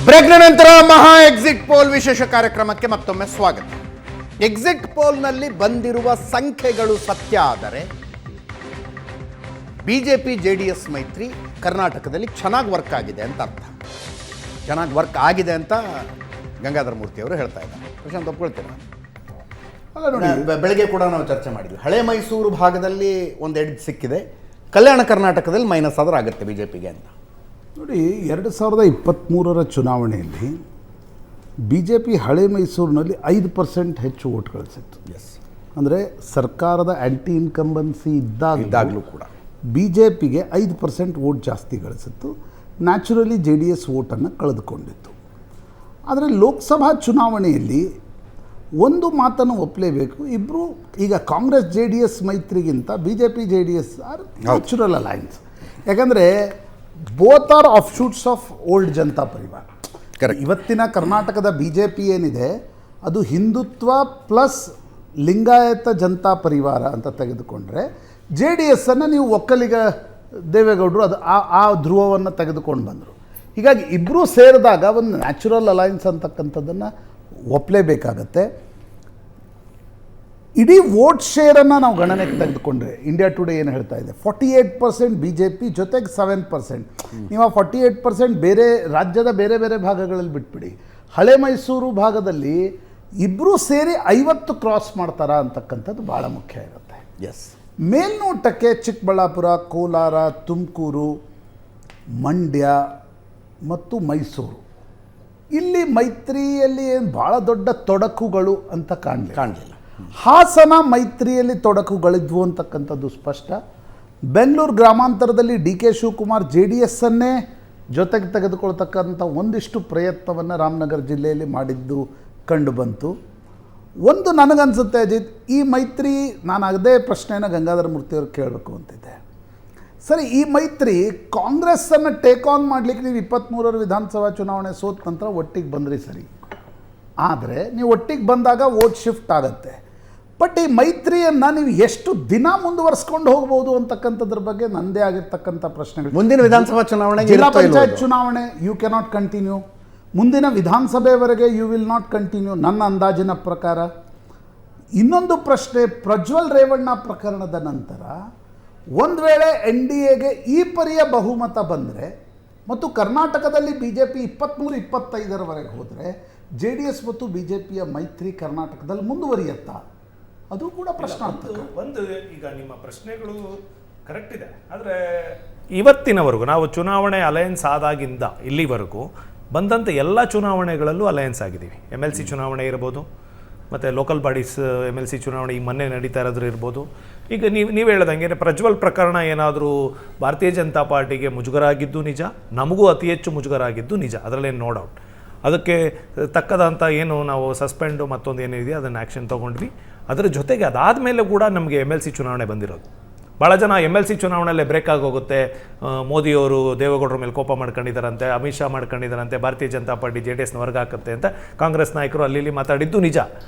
ಬ್ರೇಕ್ನ ನಂತರ ಮಹಾ exit poll ವಿಶೇಷ ಕಾರ್ಯಕ್ರಮಕ್ಕೆ ಮತ್ತೊಮ್ಮೆ ಸ್ವಾಗತ. ಎಕ್ಸಿಟ್ ಪೋಲ್ನಲ್ಲಿ ಬಂದಿರುವ ಸಂಖ್ಯೆಗಳು ಸತ್ಯ ಆದರೆ ಬಿಜೆಪಿ ಜೆಡಿಎಸ್ ಮೈತ್ರಿ ಕರ್ನಾಟಕದಲ್ಲಿ ಚೆನ್ನಾಗಿ ವರ್ಕ್ ಆಗಿದೆ ಅಂತ ಅರ್ಥ. ಚೆನ್ನಾಗಿ ವರ್ಕ್ ಆಗಿದೆ ಅಂತ ಗಂಗಾಧರ ಮೂರ್ತಿ ಅವರು ಹೇಳ್ತಾ ಇದ್ದಾರೆ. ಪ್ರಶಾಂತ್ ಒಪ್ಕೊಳ್ತೀರಾ? ಅಲ್ಲ ನೋಡಿ, ಬೆಳಗ್ಗೆ ಕೂಡ ನಾವು ಚರ್ಚೆ ಮಾಡಿದ್ವಿ. ಹಳೆ ಮೈಸೂರು ಭಾಗದಲ್ಲಿ ಒಂದು ಎಡ್ಜ್ ಸಿಕ್ಕಿದೆ, ಕಲ್ಯಾಣ ಕರ್ನಾಟಕದಲ್ಲಿ ಮೈನಸ್ ಆದರೂ ಆಗುತ್ತೆ ಬಿಜೆಪಿಗೆ ಅಂತ. ನೋಡಿ, 2023ರ ಚುನಾವಣೆಯಲ್ಲಿ ಬಿ ಜೆ ಪಿ ಹಳೆ ಮೈಸೂರಿನಲ್ಲಿ 5% ಹೆಚ್ಚು ವೋಟ್ ಗಳಿಸಿತ್ತು. ಎಸ್, ಅಂದರೆ ಸರ್ಕಾರದ ಆ್ಯಂಟಿ ಇನ್ಕಂಬನ್ಸಿ ಇದ್ದಾಗಲೂ ಕೂಡ ಬಿ ಜೆ ಪಿಗೆ 5% ವೋಟ್ ಜಾಸ್ತಿ ಗಳಿಸಿತ್ತು. ನ್ಯಾಚುರಲಿ ಜೆ ಡಿ ಎಸ್ ವೋಟನ್ನು ಕಳೆದುಕೊಂಡಿತ್ತು. ಆದರೆ ಲೋಕಸಭಾ ಚುನಾವಣೆಯಲ್ಲಿ ಒಂದು ಮಾತನ್ನು ಒಪ್ಪಲೇಬೇಕು, ಇಬ್ಬರು ಈಗ ಕಾಂಗ್ರೆಸ್ ಜೆ ಡಿ ಎಸ್ ಮೈತ್ರಿಗಿಂತ B J P J D S are natural alliance. ಯಾಕಂದರೆ both are of shoots of old Janata Parivar. ಇವತ್ತಿನ ಕರ್ನಾಟಕದ ಬಿ ಜೆ ಪಿ ಏನಿದೆ ಅದು ಹಿಂದುತ್ವ ಪ್ಲಸ್ ಲಿಂಗಾಯತ ಜನತಾ ಪರಿವಾರ ಅಂತ ತೆಗೆದುಕೊಂಡ್ರೆ, ಜೆ ಡಿ ಎಸ್ಸನ್ನು ನೀವು ಒಕ್ಕಲಿಗ ದೇವೇಗೌಡರು ಅದು ಆ ಧ್ರುವವನ್ನು ತೆಗೆದುಕೊಂಡು ಬಂದರು. ಹೀಗಾಗಿ ಇಬ್ಬರೂ ಸೇರಿದಾಗ ಒಂದು ನ್ಯಾಚುರಲ್ ಅಲೈನ್ಸ್ ಅಂತಕ್ಕಂಥದ್ದನ್ನು ಒಪ್ಪಲೇಬೇಕಾಗತ್ತೆ. ಇಡೀ ವೋಟ್ ಶೇರನ್ನು ನಾವು ಗಣನೆಗೆ ತೆಗೆದುಕೊಂಡ್ರೆ ಇಂಡಿಯಾ ಟುಡೇ ಏನು ಹೇಳ್ತಾ ಇದೆ, 48% ಬಿ ಜೆ ಪಿ ಜೊತೆಗೆ 7%. ನೀವು ಆ 48% ಬೇರೆ ರಾಜ್ಯದ ಬೇರೆ ಬೇರೆ ಭಾಗಗಳಲ್ಲಿ ಬಿಟ್ಬಿಡಿ. ಹಳೆ ಮೈಸೂರು ಭಾಗದಲ್ಲಿ ಇಬ್ಬರೂ ಸೇರಿ 50 ಕ್ರಾಸ್ ಮಾಡ್ತಾರಾ ಅಂತಕ್ಕಂಥದ್ದು ಭಾಳ ಮುಖ್ಯ ಇರುತ್ತೆ. ಎಸ್, ಮೇಲ್ನೋಟಕ್ಕೆ ಚಿಕ್ಕಬಳ್ಳಾಪುರ, ಕೋಲಾರ, ತುಮಕೂರು, ಮಂಡ್ಯ ಮತ್ತು ಮೈಸೂರು ಇಲ್ಲಿ ಮೈತ್ರಿಯಲ್ಲಿ ಏನು ಭಾಳ ದೊಡ್ಡ ತೊಡಕುಗಳು ಅಂತ ಕಾಣಲಿಲ್ಲ. ಹಾಸನ ಮೈತ್ರಿಯಲ್ಲಿ ತೊಡಕುಗಳಿದ್ವು ಅಂತಕ್ಕಂಥದ್ದು ಸ್ಪಷ್ಟ. ಬೆಂಗಳೂರು ಗ್ರಾಮಾಂತರದಲ್ಲಿ D K Shivakumar J D ಎಸ್ಸನ್ನೇ ಜೊತೆಗೆ ತೆಗೆದುಕೊಳ್ತಕ್ಕಂಥ ಒಂದಿಷ್ಟು ಪ್ರಯತ್ನವನ್ನು ರಾಮನಗರ ಜಿಲ್ಲೆಯಲ್ಲಿ ಮಾಡಿದ್ದು ಕಂಡು ಬಂತು. ಒಂದು ನನಗನ್ಸುತ್ತೆ ಅಜಿತ್, ಈ ಮೈತ್ರಿ, ನಾನು ಅದೇ ಪ್ರಶ್ನೆಯನ್ನು ಗಂಗಾಧರ ಮೂರ್ತಿಯವ್ರು ಕೇಳಬೇಕು ಅಂತಿದ್ದೆ. ಸರಿ, ಈ ಮೈತ್ರಿ ಕಾಂಗ್ರೆಸ್ಸನ್ನು ಟೇಕ್ ಆನ್ ಮಾಡಲಿಕ್ಕೆ ನೀವು 23ರ ವಿಧಾನಸಭಾ ಚುನಾವಣೆ ಸೋತ ನಂತರ ಒಟ್ಟಿಗೆ ಬಂದ್ರಿ ಸರಿ, ಆದರೆ ನೀವು ಒಟ್ಟಿಗೆ ಬಂದಾಗ ವೋಟ್ ಶಿಫ್ಟ್ ಆಗುತ್ತೆ. ಬಟ್ ಈ ಮೈತ್ರಿಯನ್ನು ನೀವು ಎಷ್ಟು ದಿನ ಮುಂದುವರಿಸ್ಕೊಂಡು ಹೋಗ್ಬೋದು ಅಂತಕ್ಕಂಥದ್ರ ಬಗ್ಗೆ ನನ್ನದೇ ಆಗಿರ್ತಕ್ಕಂಥ ಪ್ರಶ್ನೆಗಳು. ಮುಂದಿನ ವಿಧಾನಸಭಾ ಚುನಾವಣೆ, ಜಿಲ್ಲಾ ಪಂಚಾಯತ್ ಚುನಾವಣೆ ಯು ಕೆನಾಟ್ ಕಂಟಿನ್ಯೂ, ಮುಂದಿನ ವಿಧಾನಸಭೆವರೆಗೆ ಯು ವಿಲ್ ನಾಟ್ ಕಂಟಿನ್ಯೂ ನನ್ನ ಅಂದಾಜಿನ ಪ್ರಕಾರ. ಇನ್ನೊಂದು ಪ್ರಶ್ನೆ, ಪ್ರಜ್ವಲ್ ರೇವಣ್ಣ ಪ್ರಕರಣದ ನಂತರ ಒಂದು ವೇಳೆ ಎನ್ ಡಿ ಎಗೆ ಈ ಪರಿಯ ಬಹುಮತ ಬಂದರೆ ಮತ್ತು ಕರ್ನಾಟಕದಲ್ಲಿ ಬಿ ಜೆ ಪಿ 23-25ರವರೆಗೆ ಹೋದರೆ ಜೆ ಡಿ ಎಸ್ ಮತ್ತು ಬಿ ಜೆ ಪಿಯ ಮೈತ್ರಿ ಕರ್ನಾಟಕದಲ್ಲಿ ಮುಂದುವರಿಯುತ್ತಾ? ಅದು ಕೂಡ ಪ್ರಶ್ನಾರ್ಥಕ. ಒಂದು ಈಗ ನಿಮ್ಮ ಪ್ರಶ್ನೆಗಳು ಕರೆಕ್ಟ್ ಇದೆ, ಆದರೆ ಇವತ್ತಿನವರೆಗೂ ನಾವು ಚುನಾವಣೆ ಅಲಯನ್ಸ್ ಆದಾಗಿಂದ ಇಲ್ಲಿವರೆಗೂ ಬಂದಂಥ ಎಲ್ಲ ಚುನಾವಣೆಗಳಲ್ಲೂ ಅಲಯನ್ಸ್ ಆಗಿದ್ದೀವಿ. ಎಮ್ ಎಲ್ ಸಿ ಚುನಾವಣೆ ಇರ್ಬೋದು, ಮತ್ತು local bodies M L C ಚುನಾವಣೆ ಈ ಮೊನ್ನೆ ನಡೀತಾ ಇರೋದ್ರ ಇರ್ಬೋದು. ಈಗ ನೀವು ಹೇಳ್ದಂಗೆ ಪ್ರಜ್ವಲ್ ಪ್ರಕರಣ ಏನಾದರೂ ಭಾರತೀಯ ಜನತಾ ಪಾರ್ಟಿಗೆ ಮುಜುಗರ ಆಗಿದ್ದು ನಿಜ, ನಮಗೂ ಅತಿ ಹೆಚ್ಚು ಮುಜುಗರ ಆಗಿದ್ದು ನಿಜ, ಅದರಲ್ಲೇನು ನೋ ಡೌಟ್. ಅದಕ್ಕೆ ತಕ್ಕದಂಥ ಏನು ನಾವು ಸಸ್ಪೆಂಡು ಮತ್ತೊಂದು ಏನಿದೆಯೋ ಅದನ್ನು ಆ್ಯಕ್ಷನ್ ತೊಗೊಂಡ್ವಿ. ಅದರ ಜೊತೆಗೆ ಅದಾದಮೇಲೆ ಕೂಡ ನಮಗೆ ಎಮ್ ಎಲ್ ಸಿ ಚುನಾವಣೆ ಬಂದಿರೋದು. ಭಾಳ ಜನ ಎಮ್ ಎಲ್ ಸಿ ಚುನಾವಣೆಯಲ್ಲೇ ಬ್ರೇಕ್ ಆಗೋಗುತ್ತೆ, ಮೋದಿಯವರು ದೇವೇಗೌಡರ ಮೇಲೆ ಕೋಪ ಮಾಡ್ಕೊಂಡಿದ್ದಾರಂತೆ, ಅಮಿತ್ ಶಾ ಮಾಡ್ಕೊಂಡಿದ್ದಾರಂತೆ, ಭಾರತೀಯ ಜನತಾ ಪಾರ್ಟಿ ಜೆ ಡಿ ಎಸ್ನ ಹೊರಗೆ ಹಾಕುತ್ತೆ ಅಂತ ಕಾಂಗ್ರೆಸ್ ನಾಯಕರು ಅಲ್ಲಿ ಮಾತಾಡಿದ್ದು ನಿಜ.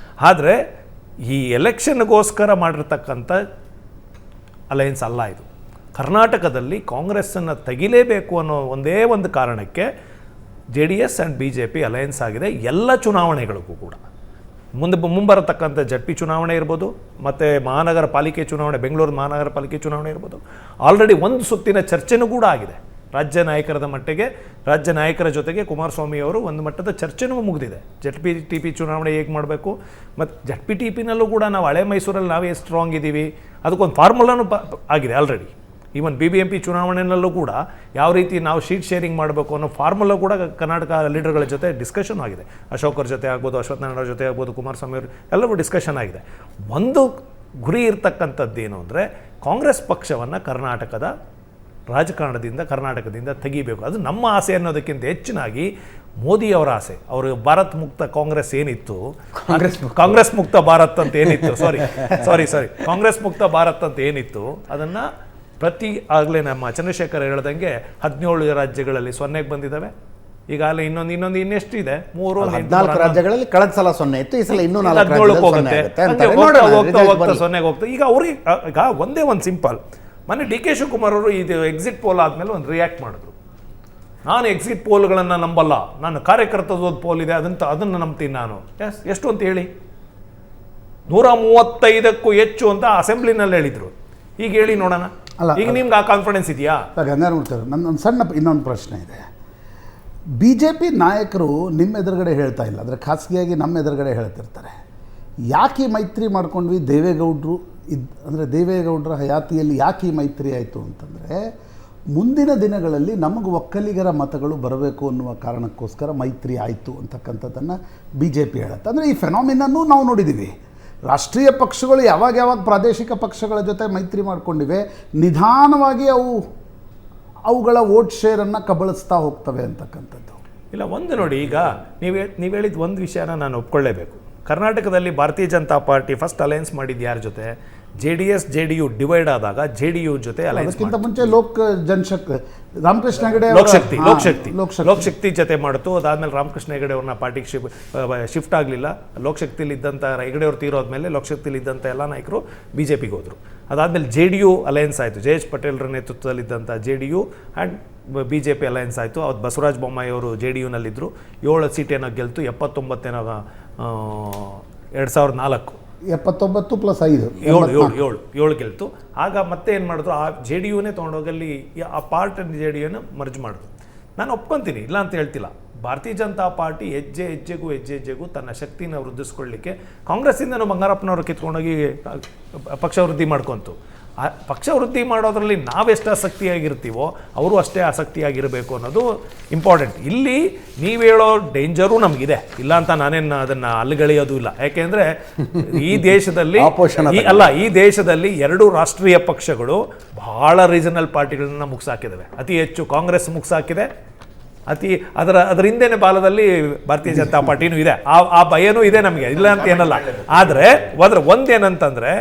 ಆದರೆ ಈ ಎಲೆಕ್ಷನ್ಗೋಸ್ಕರ ಮಾಡಿರ್ತಕ್ಕಂಥ ಅಲಯನ್ಸ್ ಅಲ್ಲ ಇದು. ಕರ್ನಾಟಕದಲ್ಲಿ ಕಾಂಗ್ರೆಸ್ಸನ್ನು ತೆಗಿಲೇಬೇಕು ಅನ್ನೋ ಒಂದೇ ಒಂದು ಕಾರಣಕ್ಕೆ J D S and B J P alliance ಆಗಿದೆ ಎಲ್ಲ ಚುನಾವಣೆಗಳಿಗೂ ಕೂಡ. ಮುಂಬರತಕ್ಕಂಥ ಜಡ್ ಪಿ ಚುನಾವಣೆ ಇರ್ಬೋದು, ಮತ್ತು ಮಹಾನಗರ ಪಾಲಿಕೆ ಚುನಾವಣೆ, ಬೆಂಗಳೂರು ಮಹಾನಗರ ಪಾಲಿಕೆ ಚುನಾವಣೆ ಇರ್ಬೋದು. ಆಲ್ರೆಡಿ ಒಂದು ಸುತ್ತಿನ ಚರ್ಚೆನೂ ಕೂಡ ಆಗಿದೆ ರಾಜ್ಯ ನಾಯಕರದ ಮಟ್ಟಿಗೆ. ರಾಜ್ಯ ನಾಯಕರ ಜೊತೆಗೆ ಕುಮಾರಸ್ವಾಮಿ ಅವರು ಒಂದು ಮಟ್ಟದ ಚರ್ಚೆನೂ ಮುಗಿದಿದೆ. ಜಡ್ ಪಿ ಟಿ ಪಿ ಚುನಾವಣೆ ಹೇಗೆ ಮಾಡಬೇಕು, ಮತ್ತು ಜಡ್ ಪಿ ಟಿ ಪಿನಲ್ಲೂ ಕೂಡ ನಾವು ಹಳೆ ಮೈಸೂರಲ್ಲಿ ನಾವೇ ಸ್ಟ್ರಾಂಗ್ ಇದ್ದೀವಿ, ಅದಕ್ಕೊಂದು ಫಾರ್ಮುಲಾನು ಆಗಿದೆ already. Even B B M P ಚುನಾವಣೆಯಲ್ಲೂ ಕೂಡ ಯಾವ ರೀತಿ ನಾವು ಶೀಟ್ ಶೇರಿಂಗ್ ಮಾಡಬೇಕು ಅನ್ನೋ ಫಾರ್ಮುಲಾ ಕೂಡ ಕರ್ನಾಟಕ ಲೀಡರ್ಗಳ ಜೊತೆ ಡಿಸ್ಕಷನ್ ಆಗಿದೆ. ಅಶೋಕ್ ಅವ್ರ ಜೊತೆ ಆಗ್ಬೋದು, ಅಶ್ವಥ್ ನಾರಾಯಣ ಅವ್ರ ಜೊತೆ ಆಗ್ಬೋದು, ಕುಮಾರಸ್ವಾಮಿ ಅವರು ಎಲ್ಲವೂ ಡಿಸ್ಕಷನ್ ಆಗಿದೆ. ಒಂದು ಗುರಿ ಇರ್ತಕ್ಕಂಥದ್ದೇನು ಅಂದರೆ ಕಾಂಗ್ರೆಸ್ ಪಕ್ಷವನ್ನು ಕರ್ನಾಟಕದ ರಾಜಕಾರಣದಿಂದ, ಕರ್ನಾಟಕದಿಂದ ತೆಗಿಬೇಕು. ಅದು ನಮ್ಮ ಆಸೆ ಅನ್ನೋದಕ್ಕಿಂತ ಹೆಚ್ಚಿನಾಗಿ ಮೋದಿಯವರ ಆಸೆ. ಅವರು ಭಾರತ್ ಮುಕ್ತ ಕಾಂಗ್ರೆಸ್ ಏನಿತ್ತು, ಕಾಂಗ್ರೆಸ್ ಮುಕ್ತ ಭಾರತ್ ಅಂತ ಏನಿತ್ತು, ಸಾರಿ ಕಾಂಗ್ರೆಸ್ ಮುಕ್ತ ಭಾರತ್ ಅಂತ ಏನಿತ್ತು, ಅದನ್ನು ಆಗಲೇ ನಮ್ಮ ಚಂದ್ರಶೇಖರ್ ಹೇಳ್ದಂಗೆ 17 ರಾಜ್ಯಗಳಲ್ಲಿ 0ಗೆ ಬಂದಿದ್ದಾವೆ. ಈಗಾಗಲೇ ಇನ್ನೆಷ್ಟು ಇದೆ, 14 ರಾಜ್ಯಗಳಲ್ಲಿ ಕಳೆದ ಸಲ 0 ಇತ್ತು, ಈ ಸಲ ಇನ್ನೂ 17 ಹೋಗುತ್ತೆ, 0ಗೆ ಹೋಗ್ತದೆ. ಈಗ ಅವ್ರಿಗೆ ಈಗ ಒಂದೇ ಒಂದು ಸಿಂಪಲ್, ಮೊನ್ನೆ ಡಿ ಕೆ ಶಿವಕುಮಾರ್ ಅವರು ಇದು ಎಕ್ಸಿಟ್ ಪೋಲ್ ಆದಮೇಲೆ ಒಂದು ರಿಯಾಕ್ಟ್ ಮಾಡಿದ್ರು. ನಾನು ಎಕ್ಸಿಟ್ ಪೋಲ್ಗಳನ್ನು ನಂಬಲ್ಲ, ನಾನು ಕಾರ್ಯಕರ್ತದ ಪೋಲ್ ಇದೆ ಅದನ್ನು ನಂಬ್ತೀನಿ ನಾನು. ಎಷ್ಟು ಅಂತ ಹೇಳಿ? 135ಕ್ಕೂ ಹೆಚ್ಚು ಅಂತ ಅಸೆಂಬ್ಲಿನಲ್ಲಿ ಹೇಳಿದ್ರು. ಈಗ ಹೇಳಿ ನೋಡೋಣ. ಈಗ ನಿಮ್ಗೆ ಆ ಕಾನ್ಫಿಡೆನ್ಸ್ ಇದೆಯಾ? ಗಂಗಾಧರ್ ನನ್ನ ಸಣ್ಣ ಇನ್ನೊಂದು ಪ್ರಶ್ನೆ ಇದೆ. BJP ನಾಯಕರು ನಿಮ್ಮ ಎದುರುಗಡೆ ಹೇಳ್ತಾ ಇಲ್ಲ, ಅಂದರೆ ಖಾಸಗಿಯಾಗಿ ನಮ್ಮ ಎದುರುಗಡೆ ಹೇಳ್ತಿರ್ತಾರೆ, ಯಾಕೆ ಈ ಮೈತ್ರಿ ಮಾಡ್ಕೊಂಡ್ವಿ ದೇವೇಗೌಡರು ಅಂದರೆ ದೇವೇಗೌಡರ ಹಯಾತಿಯಲ್ಲಿ ಯಾಕೆ ಈ ಮೈತ್ರಿ ಆಯಿತು ಅಂತಂದರೆ, ಮುಂದಿನ ದಿನಗಳಲ್ಲಿ ನಮಗೆ ಒಕ್ಕಲಿಗರ ಮತಗಳು ಬರಬೇಕು ಅನ್ನುವ ಕಾರಣಕ್ಕೋಸ್ಕರ ಮೈತ್ರಿ ಆಯಿತು ಅಂತಕ್ಕಂಥದ್ದನ್ನು BJP ಹೇಳುತ್ತೆ. ಅಂದರೆ ಈ ಫೆನಾಮಿನನ್ನು ನಾವು ನೋಡಿದ್ದೀವಿ. ರಾಷ್ಟ್ರೀಯ ಪಕ್ಷಗಳು ಯಾವಾಗ ಪ್ರಾದೇಶಿಕ ಪಕ್ಷಗಳ ಜೊತೆ ಮೈತ್ರಿ ಮಾಡ್ಕೊಂಡಿವೆ, ನಿಧಾನವಾಗಿ ಅವುಗಳ ವೋಟ್ ಶೇರನ್ನು ಕಬಳಿಸ್ತಾ ಹೋಗ್ತವೆ ಅಂತಕ್ಕಂಥದ್ದು. ಇಲ್ಲ, ಒಂದು ನೋಡಿ, ಈಗ ನೀವು ಹೇಳಿದ ಒಂದು ವಿಷಯನ ನಾನು ಒಪ್ಕೊಳ್ಳೇಬೇಕು. ಕರ್ನಾಟಕದಲ್ಲಿ ಭಾರತೀಯ ಜನತಾ ಪಾರ್ಟಿ ಫಸ್ಟ್ ಅಲಯನ್ಸ್ ಮಾಡಿದ್ದು ಯಾರ ಜೊತೆ? JDS JDU ಡಿವೈಡ್ ಆದಾಗ JDU ಜೊತೆ ಅಲಯನ್ಸ್. ಅದಕ್ಕಿಂತ ಮುಂಚೆ ಜನಶಕ್ತಿ ರಾಮಕೃಷ್ಣ ಹೆಗಡೆ ಲೋಕಶಕ್ತಿ ಜೊತೆ ಮಾಡಿತು. ಅದಾದ್ಮೇಲೆ ರಾಮಕೃಷ್ಣ ಹೆಗಡೆ ಅವ್ರನ್ನ ಪಾರ್ಟಿಗೆ ಶಿಫ್ಟ್ ಆಗಲಿಲ್ಲ. ಲೋಕಶಕ್ತಿಲಿ ಇದ್ದಂಥ ಹೆಗಡೆ ಅವ್ರು ತೀರೋದ್ಮೇಲೆ ಲೋಕಶಕ್ತಿಲಿ ಇದ್ದಂಥ ಎಲ್ಲ ನಾಯಕರು BJPಗೆ ಹೋದರು. ಅದಾದಮೇಲೆ JDU ಅಲಯನ್ಸ್ ಆಯಿತು. ಜಯೇಶ್ ಪಟೇಲ್ರ ನೇತೃತ್ವದಲ್ಲಿದ್ದಂಥ JDU ಆ್ಯಂಡ್ BJP ಅಲಯನ್ಸ್ ಆಯಿತು. ಅವತ್ತು ಬಸವರಾಜ ಬೊಮ್ಮಾಯಿ ಅವರು JDUನಲ್ಲಿದ್ದರು. 7 ಸೀಟೇನೋ ಗೆಲ್ತು, 79 2004 79 + 5 7 ಗೆಲ್ತು. ಆಗ ಮತ್ತೆ ಏನು ಮಾಡಿದ್ರು, ಆ JDUನೇ ತೊಗೊಂಡೋಗಲ್ಲಿ ಆ ಪಾರ್ಟ್ JDUನ ಮರ್ಜ್ ಮಾಡಿದ್ರು. ನಾನು ಒಪ್ಕೊತೀನಿ, ಇಲ್ಲ ಅಂತ ಹೇಳ್ತಿಲ್ಲ. ಭಾರತೀಯ ಜನತಾ ಪಾರ್ಟಿ ಹೆಜ್ಜೆಗೂ ತನ್ನ ಶಕ್ತಿನ ವೃದ್ಧಿಸ್ಕೊಳ್ಳಿಕ್ಕೆ ಕಾಂಗ್ರೆಸ್ಸಿಂದನೂ ಬಂಗಾರಪ್ಪನವರು ಕಿತ್ಕೊಂಡೋಗಿ ಪಕ್ಷ ವೃದ್ಧಿ ಮಾಡ್ಕೊಂತು. ಆ ಪಕ್ಷ ವೃದ್ಧಿ ಮಾಡೋದ್ರಲ್ಲಿ ನಾವೆಷ್ಟು ಆಸಕ್ತಿಯಾಗಿರ್ತೀವೋ ಅವರು ಅಷ್ಟೇ ಆಸಕ್ತಿಯಾಗಿರಬೇಕು ಅನ್ನೋದು ಇಂಪಾರ್ಟೆಂಟ್. ಇಲ್ಲಿ ನೀವು ಹೇಳೋ ಡೇಂಜರು ನಮಗಿದೆ, ಇಲ್ಲ ಅಂತ ನಾನೇನು ಅದನ್ನು ಅಲ್ಲಿಗಳೆಯೋದು ಇಲ್ಲ. ಯಾಕೆಂದರೆ ಈ ದೇಶದಲ್ಲಿ ಈ ದೇಶದಲ್ಲಿ 2 ರಾಷ್ಟ್ರೀಯ ಪಕ್ಷಗಳು ಬಹಳ ರೀಜನಲ್ ಪಾರ್ಟಿಗಳನ್ನ ಮುಗಿಸಾಕಿದ್ದಾವೆ. ಅತಿ ಹೆಚ್ಚು ಕಾಂಗ್ರೆಸ್ ಮುಗಿಸಾಕಿದೆ, ಅದರ ಹಿಂದೆನೇ ಬಾಲದಲ್ಲಿ ಭಾರತೀಯ ಜನತಾ ಪಾರ್ಟಿನೂ ಇದೆ. ಆ ಭಯನೂ ಇದೆ ನಮಗೆ, ಇಲ್ಲ ಅಂತ ಏನಲ್ಲ. ಆದರೆ ಒಂದೇನಂತಂದರೆ,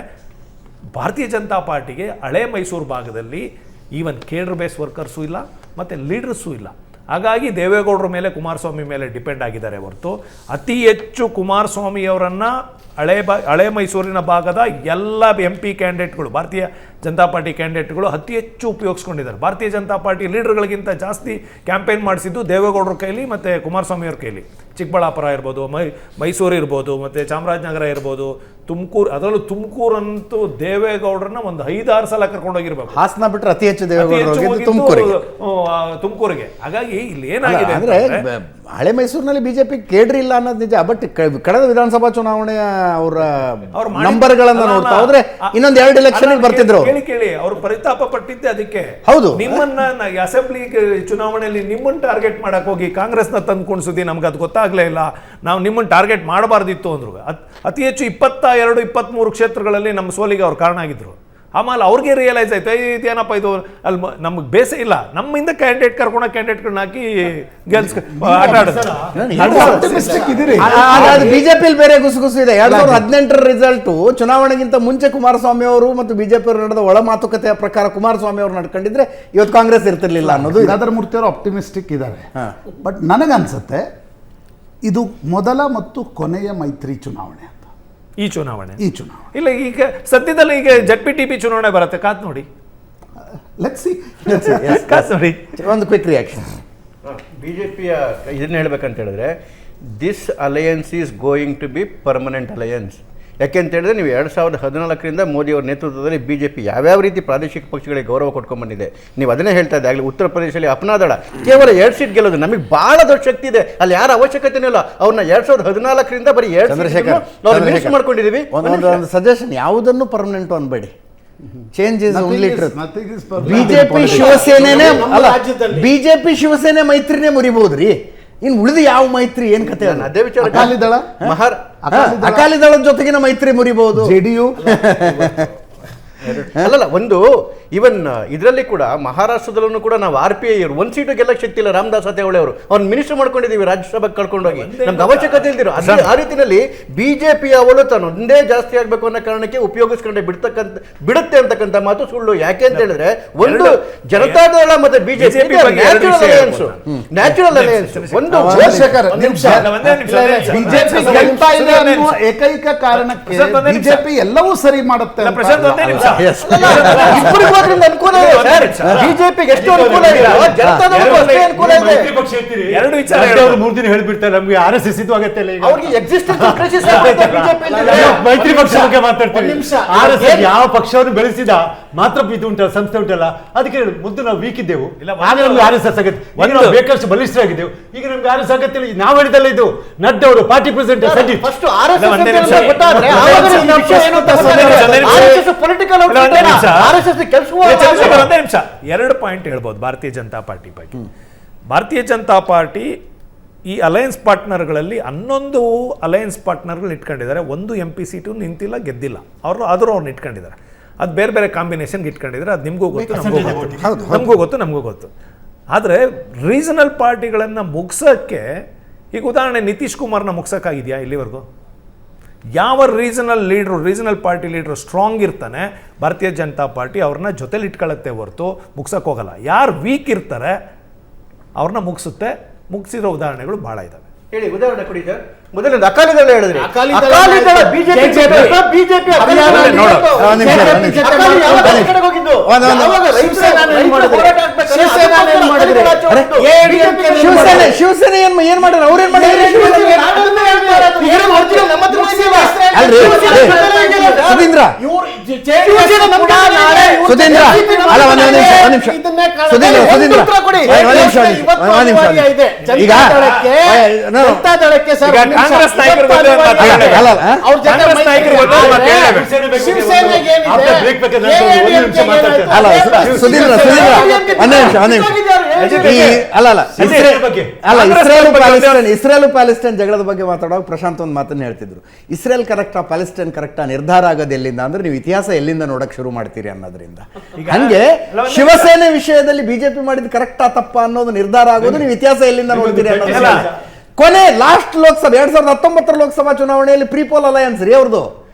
ಭಾರತೀಯ ಜನತಾ ಪಾರ್ಟಿಗೆ ಹಳೆ ಮೈಸೂರು ಭಾಗದಲ್ಲಿ ಈವನ್ ಕೇಡರ್ ಬೇಸ್ ವರ್ಕರ್ಸು ಇಲ್ಲ ಮತ್ತು ಲೀಡರ್ಸು ಇಲ್ಲ. ಹಾಗಾಗಿ ದೇವೇಗೌಡರ ಮೇಲೆ ಕುಮಾರಸ್ವಾಮಿ ಮೇಲೆ ಡಿಪೆಂಡ್ ಆಗಿದ್ದಾರೆ ಹೊರತು ಅತಿ ಹೆಚ್ಚು ಕುಮಾರಸ್ವಾಮಿಯವರನ್ನು ಹಳೆ ಮೈಸೂರಿನ ಭಾಗದ ಎಲ್ಲ MP ಕ್ಯಾಂಡಿಡೇಟ್ಗಳು, ಭಾರತೀಯ ಜನತಾ ಪಾರ್ಟಿ ಕ್ಯಾಂಡಿಡೇಟ್ಗಳು ಅತಿ ಹೆಚ್ಚು ಉಪಯೋಗಿಸ್ಕೊಂಡಿದ್ದಾರೆ. ಭಾರತೀಯ ಜನತಾ ಪಾರ್ಟಿ ಲೀಡರ್ಗಳಿಗಿಂತ ಜಾಸ್ತಿ ಕ್ಯಾಂಪೇನ್ ಮಾಡಿಸಿದ್ದು ದೇವೇಗೌಡರ ಕೈಲಿ ಮತ್ತು ಕುಮಾರಸ್ವಾಮಿಯವ್ರ ಕೈಲಿ. ಚಿಕ್ಕಬಳ್ಳಾಪುರ ಇರ್ಬೋದು, ಮೈಸೂರು ಇರ್ಬೋದು, ಮತ್ತು ಚಾಮರಾಜನಗರ ಇರ್ಬೋದು, ತುಮಕೂರು, ಅದರಲ್ಲೂ ತುಮಕೂರಂತೂ ದೇವೇಗೌಡರನ್ನ ಒಂದು 5-6 ಸಲ ಕರ್ಕೊಂಡೋಗಿರ್ಬೇಕು. ಹಾಸನ ಬಿಟ್ಟರೆ ಅತಿ ಹೆಚ್ಚು ತುಮಕೂರಿಗೆ. ಹಾಗಾಗಿ ಇಲ್ಲಿ ಏನಾಗಿದೆ ಅಂದರೆ ಹಳೆ ಮೈಸೂರಿನಲ್ಲಿ BJP ಕೇಡ್ರಿ ಇಲ್ಲ ಅನ್ನೋದು ನಿಜ. ಬಟ್ ಕಳೆದ ವಿಧಾನಸಭಾ ಚುನಾವಣೆಯ ಅವರ ನಂಬರ್ಗಳನ್ನ ನೋಡ್ತಾ ಹೋದ್ರೆ ಇನ್ನೊಂದು 2 ಎಲೆಕ್ಷನ್ ಬರ್ತಿದ್ರು. ಕೇಳಿ ಅವ್ರು ಪರಿತಾಪ ಪಟ್ಟಿದ್ದೆ ಅದಕ್ಕೆ. ಹೌದು, ನಿಮ್ಮನ್ನ ಅಸೆಂಬ್ಲಿ ಚುನಾವಣೆಯಲ್ಲಿ ನಿಮ್ಮನ್ನ ಟಾರ್ಗೆಟ್ ಮಾಡಕ್ ಹೋಗಿ ಕಾಂಗ್ರೆಸ್ನ ತಂದ್ಕೊಂಡು ಸುದ್ದಿ ನಮ್ಗೆ ಅದು ಗೊತ್ತಾಗ್ಲೇ ಇಲ್ಲ. ನಾವು ನಿಮ್ಮನ್ನ ಟಾರ್ಗೆಟ್ ಮಾಡಬಾರ್ದಿತ್ತು ಅಂದ್ರು. ಅತಿ ಹೆಚ್ಚು 22-23 ಕ್ಷೇತ್ರಗಳಲ್ಲಿ ನಮ್ಮ ಸೋಲಿಗೆ ಅವ್ರು ಕಾರಣ ಆಗಿದ್ರು. ಆಮೇಲೆ ಅವ್ರಿಗೆ ರಿಯಲೈಸ್ ಆಯ್ತು, ಇದೇನಪ್ಪ ಇದು ಅಲ್ಲಿ ನಮ್ಗೆ ಬೇಸೇ ಇಲ್ಲ, ನಮ್ಮಿಂದ ಕ್ಯಾಂಡಿಡೇಟ್ಗಳನ್ನ ಹಾಕಿ ಆಟ ಆಡೋದು. ಬಿಜೆಪಿಯಲ್ಲಿ ಬೇರೆ ಗುಸುಗುಸು ಇದೆ. 2018 ರಿಸಲ್ಟು ಚುನಾವಣೆಗಿಂತ ಮುಂಚೆ ಕುಮಾರಸ್ವಾಮಿ ಅವರು ಮತ್ತು BJP ಅವರು ನಡೆದ ಒಳ ಮಾತುಕತೆಯ ಪ್ರಕಾರ ಕುಮಾರಸ್ವಾಮಿ ಅವರು ನಡ್ಕೊಂಡಿದ್ರೆ ಇವತ್ತು ಕಾಂಗ್ರೆಸ್ ಇರ್ತಿರ್ಲಿಲ್ಲ ಅನ್ನೋದು. ಗಂಗಾಧರ ಮೂರ್ತಿ ಅವರು ಆಪ್ಟಿಮಿಸ್ಟಿಕ್ ಇದ್ದಾರೆ. ಬಟ್ ನನಗನ್ಸುತ್ತೆ ಇದು ಮೊದಲ ಮತ್ತು ಕೊನೆಯ ಮೈತ್ರಿ ಚುನಾವಣೆ ಅಂತ. ಈ ಚುನಾವಣೆ ಇಲ್ಲ, ಈಗ ಸದ್ಯದಲ್ಲಿ ಈಗ ZPTP ಚುನಾವಣೆ ಬರುತ್ತೆ, ಕಾತ್ ನೋಡಿ. ಕಾತ್ ನೋಡಿ. ಒಂದು ಕ್ವಿಕ್ ರಿಯಾಕ್ಷನ್. BJPಯ ಇದನ್ನ ಹೇಳ್ಬೇಕಂತ ಹೇಳಿದ್ರೆ, this alliance is going to be permanent alliance. ಯಾಕೆಂತ ಹೇಳಿದ್ರೆ, ನೀವು 2014ರಿಂದ ಮೋದಿಯವರ ನೇತೃತ್ವದಲ್ಲಿ BJP ಯಾವ್ಯಾವ ರೀತಿ ಪ್ರಾದೇಶಿಕ ಪಕ್ಷಗಳಿಗೆ ಗೌರವ ಕೊಟ್ಕೊಂಡ್ಬಂದಿದೆ. ನೀವು ಅದನ್ನೇ ಹೇಳ್ತಾ ಇದ್ದೆ ಆಗಲಿ. ಉತ್ತರ ಪ್ರದೇಶದಲ್ಲಿ ಅಪ್ನಾದಳ ಕೇವಲ 2 ಸೀಟ್ ಗೆಲ್ಲೋದು, ನಮಗೆ ಬಹಳ ದೊಡ್ಡ ಶಕ್ತಿ ಇದೆ, ಅಲ್ಲಿ ಯಾರ ಅವಶ್ಯಕತೆನೂ ಇಲ್ಲ. ಅವ್ರನ್ನ 2014ರಿಂದ ಬರೀ 2 ಮಿನಿಸ್ಟ್ ಮಾಡ್ಕೊಂಡಿದ್ದೀವಿ. ಒಂದು ಸಜೆಷನ್, ಯಾವುದನ್ನು ಪರ್ಮನೆಂಟ್ ಅನ್ಬೇಡಿ. Change is only truth. BJP Shiv Sena ಮೈತ್ರಿನೇ ಮುರಿಬಹುದ್ರಿ. ಇನ್ನು ಉಳಿದು ಯಾವ ಮೈತ್ರಿ ಏನ್ ಕತೆ? ಅದೇ ವಿಚಾರ. ಅಕಾಲಿ ದಳದ ಜೊತೆಗಿನ ಮೈತ್ರಿ ಮುರಿಬಹುದು. JDU ಅಲ್ಲಲ್ಲ, ಒಂದು ಇವನ್ ಇದರಲ್ಲಿ ಕೂಡ ಮಹಾರಾಷ್ಟ್ರದಲ್ಲೂ ಕೂಡ ನಾವು RPI 1 ಸೀಟು ಗೆಲ್ಲಕ್ಕೆ ಶಕ್ತಿ ಇಲ್ಲ. ರಾಮದಾಸ್ ಅತೇವಳೆ ಅವರು ಅವ್ರನ್ನ ಮಿನಿಸ್ಟರ್ ಮಾಡ್ಕೊಂಡಿದ್ದೀವಿ, ರಾಜ್ಯಸಭೆಗೆ ಕಳ್ಕೊಂಡೋಗಿ. ನಮ್ಗೆ ಅವಶ್ಯಕತೆ ಇಲ್ದಿರೋ ಆ ರೀತಿಯಲ್ಲಿ BJP ಅವಳು ತಾನು ಒಂದೇ ಜಾಸ್ತಿ ಆಗ್ಬೇಕು ಅನ್ನೋ ಕಾರಣಕ್ಕೆ ಉಪಯೋಗಿಸ್ಕೊಂಡೆ ಬಿಡುತ್ತೆ ಅಂತಕ್ಕಂಥ ಮಾತು ಸುಳ್ಳು. ಯಾಕೆ ಅಂತ ಹೇಳಿದ್ರೆ, ಒಂದು ಜನತಾದಳ ಮತ್ತೆ BJP ನ್ಯಾಚುರಲ್ ಅಲಯನ್ಸ್. ಒಂದು ಏಕೈಕ ಕಾರಣಕ್ಕೆ BJP ಎಲ್ಲವೂ ಸರಿ ಮಾಡುತ್ತೆ. ಸೇರೋದ್ರಿಂದ ಅನುಕೂಲ ಇದೆ ಸರ್. ಬಿಜೆಪಿಗೆ ಎಷ್ಟು ಅನುಕೂಲ ಇದೆ, ಜನತಾದಳಕ್ಕೂ ಅಷ್ಟೇ ಅನುಕೂಲ ಇದೆ. ಎರಡು ವಿಚಾರ ಅವ್ರು 3 ದಿನ ಹೇಳ್ಬಿಡ್ತಾರೆ ನಮ್ಗೆ RSS ಇದು ಆಗತ್ತೆ ಇಲ್ಲ ಈಗ. ಅವ್ರಿಗೆ ಎಕ್ಸಿಸ್ಟೆನ್ಸ್ ಕ್ರೈಸಿಸ್ ಬಿಜೆಪಿ ಮೈತ್ರಿ ಪಕ್ಷ ಬಗ್ಗೆ ಮಾತಾಡ್ತೀವಿ. ಒಂದ್ ನಿಮಿಷ. RSS ಯಾವ ಪಕ್ಷವನ್ನು ಬೆಳೆಸಿದ ಮಾತ್ರ ಇದು ಉಂಟಲ್ಲ, ಸಂಸ್ಥೆ ಉಂಟಲ್ಲ, ಅದಕ್ಕೆ ಮೊದಲು ನಾವು ವೀಕ್ ಇದ್ದೆವು, ಆಗ ನಮ್ಗೆ RSS ಆಗತ್ತೆ. ಈಗ ನಾವು ಬೇಕಷ್ಟು ಬಲಿಷ್ಠರಾಗಿದ್ದೆವು, ಈಗ ನಮ್ಗೆ RSS ಆಗತ್ತೆ ಇಲ್ಲ. ನಾವು ಹೇಳಿದಲ್ಲ ಇದು ನಡ್ಡಾ ಅವರು ಪಾರ್ಟಿ ಪ್ರೆಸಿಡೆಂಟ್ ಸರಿ ಫಸ್ಟ್ RSS ಗೊತ್ತಾದ್ರೆ ಆವಾಗ ನಮ್ಮ ವಿಷಯ ಏನು ಅಂತ RSS ಪೊಲಿಟಿಕಲ್ RSS ಕೆಲಸ. ಒಂದೇ ನಿಮಿಷ, 2 ಪಾಯಿಂಟ್ ಹೇಳ್ಬೋದು ಭಾರತೀಯ ಜನತಾ ಪಾರ್ಟಿ ಬಗ್ಗೆ. ಭಾರತೀಯ ಜನತಾ ಪಾರ್ಟಿ ಈ ಅಲಯನ್ಸ್ ಪಾರ್ಟ್ನರ್ಗಳಲ್ಲಿ 11 ಅಲಯನ್ಸ್ ಪಾರ್ಟ್ನರ್ಗಳು ಇಟ್ಕೊಂಡಿದ್ದಾರೆ. 1 MP ಸೀಟು ನಿಂತಿಲ್ಲ, ಗೆದ್ದಿಲ್ಲ. ಆದರೂ ಅವ್ರನ್ನ ಇಟ್ಕೊಂಡಿದ್ದಾರೆ. ಅದು ಬೇರೆ ಬೇರೆ ಕಾಂಬಿನೇಷನ್ಗೆ ಇಟ್ಕೊಂಡಿದ್ದಾರೆ. ಅದು ನಿಮಗೂ ಗೊತ್ತು, ನಮಗೂ ಗೊತ್ತು. ಆದರೆ ರೀಜನಲ್ ಪಾರ್ಟಿಗಳನ್ನು ಮುಗ್ಸೋಕ್ಕೆ, ಈಗ ಉದಾಹರಣೆ ನಿತೀಶ್ ಕುಮಾರ್ನ ಮುಗ್ಸೋಕ್ಕಾಗಿದೆಯಾ ಇಲ್ಲಿವರೆಗೂ? ಯಾವ ರೀಜನಲ್ ಪಾರ್ಟಿ ಲೀಡ್ರು ಸ್ಟ್ರಾಂಗ್ ಇರ್ತಾನೆ, ಭಾರತೀಯ ಜನತಾ ಪಾರ್ಟಿ ಅವ್ರನ್ನ ಜೊತೆಲಿ ಇಟ್ಕೊಳ್ಳುತ್ತೆ ಹೊರತು ಮುಗ್ಸೋಕೆ ಹೋಗಲ್ಲ. ಯಾರು ವೀಕ್ ಇರ್ತಾರೆ ಅವ್ರನ್ನ ಮುಗಿಸಿರೋ ಉದಾಹರಣೆಗಳು ಭಾಳ ಇದ್ದಾವೆ. ಹೇಳಿ, ಉದಾಹರಣೆ ಕೊಡಿ ಸರ್. ಮೊದಲನೇದು ಅಕಾಲಿದಳ ಹೇಳಿದ್ರಿ. ಅಕಾಲಿ ಬಿಜೆಪಿ ಶಿವಸೇನೆ ಏನ್ ಮಾಡಿದ್ರು? ಅವ್ರೇನ್ ಮಾಡಿದ್ರು? ಸುಧೀಂದ್ರ ಅಲ್ಲ, ಒಂದ್ ನಿಮಿಷ ಈಗ ಕಾಂಗ್ರೆಸ್ ನಾಯಕರು ಇಸ್ರೇಲ್ ಪ್ಯಾಲೆಸ್ಟೈನ್ ಜಗಳದ ಬಗ್ಗೆ ಮಾತಾಡುವಾಗ ಪ್ರಶಾಂತ್ ಒಂದು ಮಾತನ್ನ ಹೇಳ್ತಿದ್ರು. ಇಸ್ರೇಲ್ ಕರೆಕ್ಟಾ ಪ್ಯಾಲೆಸ್ಟೈನ್ ಕರೆಕ್ಟಾ ನಿರ್ಧಾರ ಆಗೋದು ಎಲ್ಲಿಂದ ಅಂದ್ರೆ ನೀವು ಇತಿಹಾಸ ಎಲ್ಲಿಂದ ನೋಡಕ್ ಶುರು ಮಾಡ್ತೀರಿ ಅನ್ನೋದ್ರಿಂದ. ಹಂಗೆ ಶಿವಸೇನೆ ವಿಷಯದಲ್ಲಿ ಬಿಜೆಪಿ ಮಾಡಿದ್ ಕರೆಕ್ಟಾ ತಪ್ಪಾ ಅನ್ನೋದು ನಿರ್ಧಾರ ಆಗೋದು ನೀವು ಇತಿಹಾಸ ಎಲ್ಲಿಂದ ನೋಡ್ತೀರಿ ಅನ್ನೋದು. ಕೊನೆ ಲಾಸ್ಟ್ ಲೋಕಸಭೆ 2019 ಲೋಕಸಭಾ ಚುನಾವಣೆಯಲ್ಲಿ ಪ್ರೀಪೋಲ್ ಅಲಯನ್ಸ್ ರೀ ಅವ್ರದ್ದು.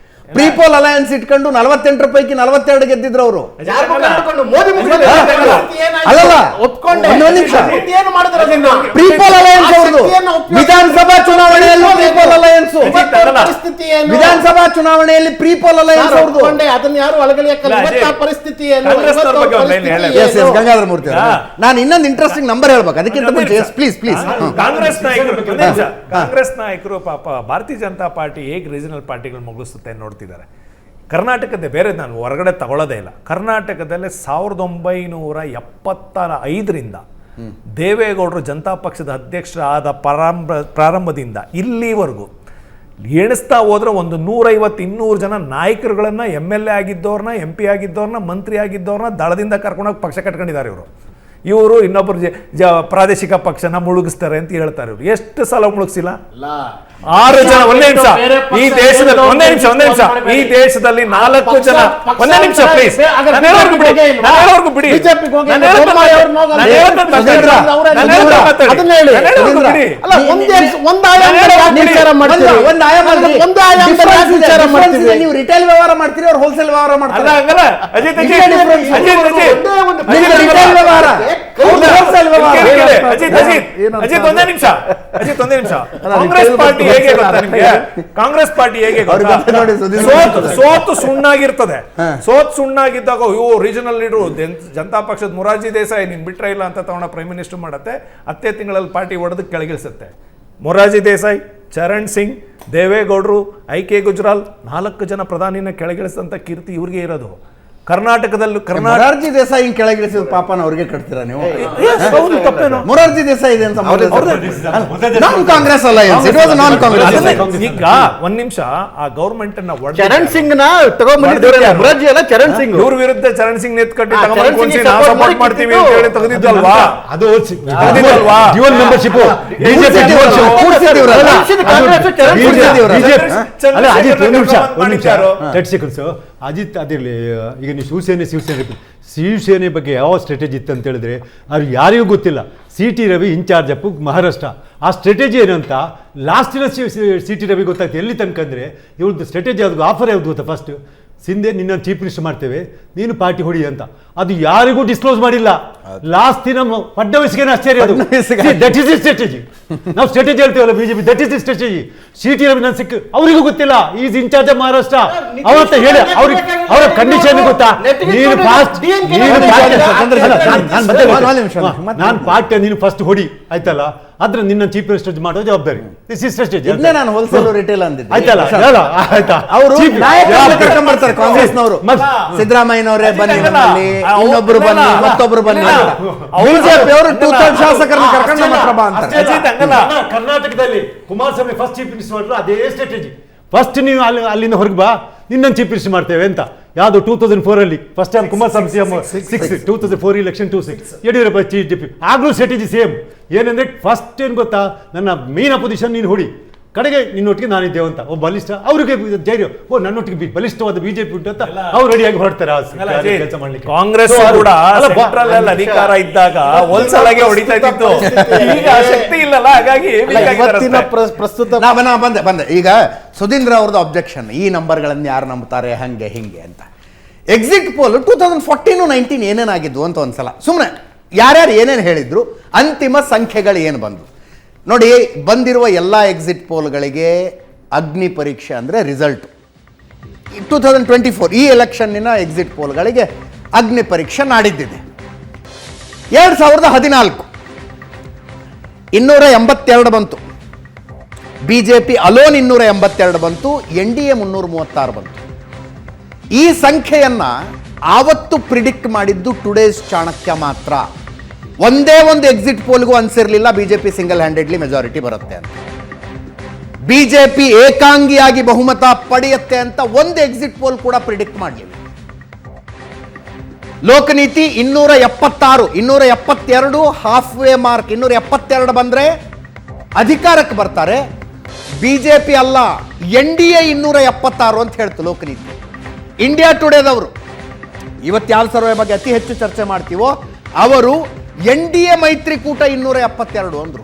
ಪ್ರೀಪೋಲ್ ಅಲಯನ್ಸ್ ಇಟ್ಕೊಂಡು 48 ಪೈಕಿ 42 ಗೆದ್ದಿದ್ರು ಅವರು. ಅಲ್ಲಲ್ಲ, ಒಂದೊಂದು ನಿಮಿಷ. ಪ್ರೀಪೋಲ್ ಅಲಯನ್ಸ್ ಅವ್ರದ್ದು ವಿಧಾನಸಭಾ ಚುನಾವಣೆಯಲ್ಲೂ ಪ್ರೀಪೋಲ್ ಅಲಯನ್ಸ್, ವಿಧಾನಸಭಾ ಚುನಾವಣೆಯಲ್ಲಿ ಪ್ರೀಪೋಲ್ ಅಲಯನ್ಸ್ ಅವ್ರದ್ದು. ಅದನ್ನ ಯಾರು ಅಳಗಲಿಯಕ್ಕಲ್ಲ. ಪರಿಸ್ಥಿತಿ ಗಂಗಾಧರ ಮೂರ್ತಿ ಅವರು, ನಾನು ಇನ್ನೊಂದು ಇಂಟ್ರೆಸ್ಟಿಂಗ್ ನಂಬರ್ ಹೇಳ್ಬೇಕು ಅದಕ್ಕಿಂತ ಮುಂಚೆ ಪ್ಲೀಸ್. ಕಾಂಗ್ರೆಸ್ ನಾಯಕರು ಪಾಪ ಭಾರತೀಯ ಜನತಾ ಪಾರ್ಟಿ ಹೇಗೆ ರೀಜನಲ್ ಪಾರ್ಟಿಗಳು ಮುಗಿಸುತ್ತೆ ನೋಡ್ತಿದ್ದಾರೆ. ಕರ್ನಾಟಕದ ಬೇರೆ ನಾನು ಹೊರಗಡೆ ತಗೊಳ್ಳೋದೇ ಇಲ್ಲ. ಕರ್ನಾಟಕದಲ್ಲಿ 1975ರಿಂದ ದೇವೇಗೌಡರು ಜನತಾ ಪಕ್ಷದ ಅಧ್ಯಕ್ಷರಾದ ಪ್ರಾರಂಭದಿಂದ ಇಲ್ಲಿವರೆಗೂ ಎಣಿಸ್ತಾ ಹೋದ್ರೆ ಒಂದು 150-200 ಜನ ನಾಯಕರುಗಳನ್ನ MLA ಆಗಿದ್ದವ್ರನ್ನ, MP ಆಗಿದ್ದವ್ರನ್ನ, ಮಂತ್ರಿ ಆಗಿದ್ದವ್ರನ್ನ ದಳದಿಂದ ಕರ್ಕೊಂಡೋಗಿ ಪಕ್ಷ ಕಟ್ಕೊಂಡಿದ್ದಾರೆ ಇವರು. ಇನ್ನೊಬ್ಬರು ಪ್ರಾದೇಶಿಕ ಪಕ್ಷನ ಮುಳುಗಿಸ್ತಾರೆ ಅಂತ ಹೇಳ್ತಾರೆ ಇವರು. ಎಷ್ಟು ಸಲ ಮುಳುಗಿಸಿಲ್ಲ? 6 ಜನ. ಒಂದೇ ನಿಮಿಷ, ಈ ದೇಶದಲ್ಲಿ ಒಂದೇ ನಿಮಿಷ ಈ ದೇಶದಲ್ಲಿ 4 ಜನ. ಒಂದೇ ನಿಮಿಷ ಪ್ಲೀಸ್, ಬಿಡಿ. ನೀವು ರಿಟೇಲ್ ವ್ಯವಹಾರ ಮಾಡ್ತೀರಿ, ಅವ್ರು ಹೋಲ್ಸೇಲ್ ವ್ಯವಹಾರ ಮಾಡ್ತಾರೆ. ಅಜಿತ್ ಒಂದೇ ನಿಮಿಷ. ಕಾಂಗ್ರೆಸ್ ಪಾರ್ಟಿ ಹೇಗೆ ಸೋತು ಸುಣ್ಣಾಗಿರ್ತದೆ. ಸುಣ್ಣಾಗಿದ್ದಾಗ ಇವು ರೀಜನಲ್ ಲೀಡರ್ ಜನತಾ ಪಕ್ಷದ ಮೊರಾರ್ಜಿ ದೇಸಾಯಿ ನೀನ್ ಬಿಟ್ರೆ ಇಲ್ಲ ಅಂತ ತಗೊಂಡ ಪ್ರೈಮ್ ಮಿನಿಸ್ಟರ್ ಮಾಡತ್ತೆ. 10 ತಿಂಗಳಲ್ಲಿ ಪಾರ್ಟಿ ಒಡೆದು ಕೆಳಗಿಳಿಸುತ್ತೆ. ಮೊರಾರ್ಜಿ ದೇಸಾಯಿ, ಚರಣ್ ಸಿಂಗ್, ದೇವೇಗೌಡರು, IK ಗುಜ್ರಾಲ್ 4 ಜನ ಪ್ರಧಾನಿನ ಕೆಳಗಿಳಿಸಿದಂತ ಕೀರ್ತಿ ಇವ್ರಿಗೆ ಇರೋದು. ಕರ್ನಾಟಕದಲ್ಲೂ ಮೊರಾರ್ಜಿ ದೇಸಾಯಿ ಕೆಳಗಿಳಿಸಿದ ಪಾಪನ ಅವ್ರಿಗೆ ಕಟ್ತೀರಾ ನೀವು? ಮೊರಾರ್ಜಿ ದೇಸಾಯಿ ಇದೆ ಅಂತ ಕಾಂಗ್ರೆಸ್ ಅಲಯನ್ಸ್, ನಾನ್ ಕಾಂಗ್ರೆಸ್. ಈಗ ಒಂದ್ ನಿಮಿಷ, ಆ ಗವರ್ಮೆಂಟ್ ಅನ್ನ ಚರಣ್ ಸಿಂಗ್ ನ ತಗೊಂಡ್ಬಂದಿದ್ದಾರೆ. ಮೊರಾರ್ಜಿ ಅಲ್ಲ, ಚರಣ್ ಸಿಂಗ್. ಇವ್ರ ವಿರುದ್ಧ ಚರಣ್ ಸಿಂಗ್ ನೆತ್ಕಟ್ಟಿ ಸಪೋರ್ಟ್ ಮಾಡ್ತೀವಿ ಅಂತ ಹೇಳಿ ತೆಗೆದಿದ್ದಲ್ವಾ? ಅದು ಡ್ಯುಯಲ್ ಮೆಂಬರ್ಶಿಪ್ ಅಜಿತ್ ಅದಿರಲಿ. ಈಗ ನೀವು ಶಿವಸೇನೆ ಬಗ್ಗೆ ಯಾವ ಸ್ಟ್ರಾಟಜಿ ಇತ್ತು ಅಂತ ಹೇಳಿದ್ರೆ ಅದು ಯಾರಿಗೂ ಗೊತ್ತಿಲ್ಲ. CT Ravi incharge of Maharashtra. ಆ ಸ್ಟ್ರಾಟಜಿ ಏನು ಅಂತ ಲಾಸ್ಟಿನ CT ರವಿ ಗೊತ್ತಾಗ್ತದೆ. ಎಲ್ಲಿ ತನಕ ಅಂದರೆ ಇವ್ರದ್ದು ಸ್ಟ್ರಾಟಜಿ ಯಾವ್ದು, ಆಫರ್ ಯಾವ್ದು ಗೊತ್ತಾ? ಫಸ್ಟ್ ಸಿಂಧೆ ನಿನ್ನ ಚೀಫ್ ಮಿನಿಸ್ಟರ್ ಮಾಡ್ತೇವೆ, ನೀನು ಪಾರ್ಟಿ ಹೊಡಿ ಅಂತ. ಅದು ಯಾರಿಗೂ ಡಿಸ್ಕ್ಲೋಸ್ ಮಾಡಿಲ್ಲ. ಲಾಸ್ಟ್ ದಿನ ಫಡ್ನವೀಸ್ಗೆ ಆಶ್ಚರ್ಯ ಅದು. That is the strategy. ನಾವು ಸ್ಟ್ರಾಟಜಿ ಹೇಳ್ತೇವಲ್ಲ BJP, that is the strategy. CT ರವಿನಂದ್ ಸಿಕ್ ಅವರಿಗೂ ಗೊತ್ತಿಲ್ಲ, ಈಸ್ ಇನ್ಚಾರ್ಜ್ ಆಫ್ ಮಹಾರಾಷ್ಟ್ರ. ಅವತ್ತ ಹೇಳಿ ಅವ್ರಿಗೆ ಅವರ ಕಂಡೀಷನ್ ಗೊತ್ತಾ? ನೀನು ಫಾಸ್ಟ್ ನಾನು ಪಾರ್ಟಿ ನೀನು ಫಸ್ಟ್ ಹೊಡಿ ಆಯ್ತಲ್ಲ, ಆದ್ರೆ ನಿನ್ನ ಚೀಫ್ ಮಿನಿಸ್ಟರ್ ಮಾಡೋ ಜವಾಬ್ದಾರಿ. This is strategy. ನಾನು ಹೋಲ್ಸೇಲ್ ರಿಟೇಲ್ ಅಂದಿದ್ದೆ ಆಯ್ತಲ್ಲ, ಆಯ್ತಾ? ಅವರು ಬರ್ತಾರೆ ಕಾಂಗ್ರೆಸ್ನವರು, ಸಿದ್ದರಾಮಯ್ಯನವರೇ ಬನ್ನಿ ನಮ್ಮಲ್ಲಿ, ಇನ್ನೊಬ್ರು ಬನ್ನಿ, ಮತ್ತೊಬ್ರು ಬನ್ನಿ ಅಂತ. ಬಿಜೆಪಿ ಅವರು 2/3 ಶಾಸಕರನ್ನ ಕರ್ಕೊಂಡು ನಮ್ಮ ಹತ್ರ ಬಾ ಅಂತಾರೆ. ಕರ್ನಾಟಕದಲ್ಲಿ ಕುಮಾರಸ್ವಾಮಿ ಫಸ್ಟ್ ಚೀಫ್ ಮಿನಿಸ್ಟರ್ ಮಾಡಿದ್ರು ಅದೇ ಸ್ಟ್ರಾಟಜಿ. ಫಸ್ಟ್ ನೀವು ಅಲ್ಲಿಂದ ಹೊರಗೆ ಬಾ, ನಿನ್ನನ್ನು ಚೀಫ್ ಮಿನಿಸ್ಟರ್ ಮಾಡ್ತೇವೆ ಅಂತ. ಯಾವುದು 2004 ಅಲ್ಲಿ first time Kumaraswamy CM 2004 election 26 Yediyurappa chief D P. ಆಗ್ಲೂ ಸ್ಟ್ರಾಟಜಿ ಸೇಮ್. ಏನಂದ್ರೆ ಫಸ್ಟ್ ಏನ್ ಗೊತ್ತಾ, ನನ್ನ ಮೇನ್ ಅಪೋಸಿಷನ್ ನೀನು ಹೊಡಿ, ಕಡೆಗೆ ನಿನ್ನೊಟ್ಟಿಗೆ ನಾನಿದ್ದೇವೆ ಅಂತ. ಒಬ್ಬ ಬಲಿಷ್ಠ ಅವ್ರಿಗೆ ಧೈರ್ಯ, ಓ ನನ್ನೊಟ್ಟಿಗೆ ಬಲಿಷ್ಠವಾದ ಬಿಜೆಪಿ ಉಂಟು ಅಂತ ಅವ್ರು ರೆಡಿಯಾಗಿ ಹೊರಡ್ತಾರೆ ಕೆಲಸ ಮಾಡ್ಲಿಕ್ಕೆ. ಕಾಂಗ್ರೆಸ್ ಕೂಡ ಸೆಂಟ್ರಲ್ ಅಲ್ಲಿ ಅಧಿಕಾರ ಇದ್ದಾಗ ಹೋಲ್ಸೇಲಾಗೆ ಹೊಡಿತಾ ಇತ್ತು. ಈಗ ಶಕ್ತಿ ಇಲ್ಲಲ್ಲ, ಹಾಗಾಗಿ ಇವತ್ತಿನ ಪ್ರಸ್ತುತ ಬಂದೆ. ಈಗ ಸುಧೀಂದ್ರ ಅವ್ರದ್ದು ಅಬ್ಜೆಕ್ಷನ್, ಈ ನಂಬರ್ಗಳನ್ನು ಯಾರು ನಂಬ್ತಾರೆ ಹಂಗೆ ಹಿಂಗೆ ಅಂತ. ಎಕ್ಸಿಟ್ ಪೋಲ್ 2014-19 ಏನೇನಾಗಿದ್ವು ಅಂತ ಒಂದ್ಸಲ ಸುಮ್ಮನೆ ಯಾರ್ಯಾರು ಏನೇನು ಹೇಳಿದ್ರು, ಅಂತಿಮ ಸಂಖ್ಯೆಗಳು ಏನು ಬಂದು ನೋಡಿ. ಬಂದಿರುವ ಎಲ್ಲ ಎಕ್ಸಿಟ್ ಪೋಲ್ಗಳಿಗೆ ಅಗ್ನಿ ಪರೀಕ್ಷೆ ಅಂದರೆ ರಿಸಲ್ಟು. 2024 ಈ ಎಲೆಕ್ಷನ್ನಿನ ಎಕ್ಸಿಟ್ ಪೋಲ್ಗಳಿಗೆ ಅಗ್ನಿ ಪರೀಕ್ಷೆ ನಾಡಿದ್ದಿದೆ. 2014 282 ಬಂತು, ಬಿಜೆಪಿ ಅಲೋನ್ 282 ಬಂತು, NDA 336 ಬಂತು. ಈ ಸಂಖ್ಯೆಯನ್ನ ಆವತ್ತು ಪ್ರಿಡಿಕ್ಟ್ ಮಾಡಿದ್ದು ಟುಡೇಸ್ ಚಾಣಕ್ಯ ಮಾತ್ರ. ಒಂದೇ ಒಂದು ಎಕ್ಸಿಟ್ ಪೋಲ್ಗೂ ಅನ್ಸಿರ್ಲಿಲ್ಲ ಬಿಜೆಪಿ ಸಿಂಗಲ್ ಹ್ಯಾಂಡೆಡ್ಲಿ ಮೆಜಾರಿಟಿ ಬರುತ್ತೆ ಅಂತ, ಬಿಜೆಪಿ ಏಕಾಂಗಿಯಾಗಿ ಬಹುಮತ ಪಡೆಯುತ್ತೆ ಅಂತ ಒಂದು ಎಕ್ಸಿಟ್ ಪೋಲ್ ಕೂಡ ಪ್ರಿಡಿಕ್ಟ್ ಮಾಡಲಿಲ್ಲ. Lokniti 276, 272 half way mark. 272 ಬಂದ್ರೆ ಅಧಿಕಾರಕ್ಕೆ ಬರ್ತಾರೆ. ಬಿಜೆಪಿ ಅಲ್ಲ, NDA 276 ಅಂತ ಹೇಳ್ತು ಲೋಕನೀತಿ. ಇಂಡಿಯಾ ಟುಡೇದವರು ಇವತ್ತು ಯಾವ ಸರ್ವೆ ಬಗ್ಗೆ ಅತಿ ಹೆಚ್ಚು ಚರ್ಚೆ ಮಾಡ್ತೀವೋ ಅವರು NDA ಮೈತ್ರಿಕೂಟ 272 ಅಂದ್ರು.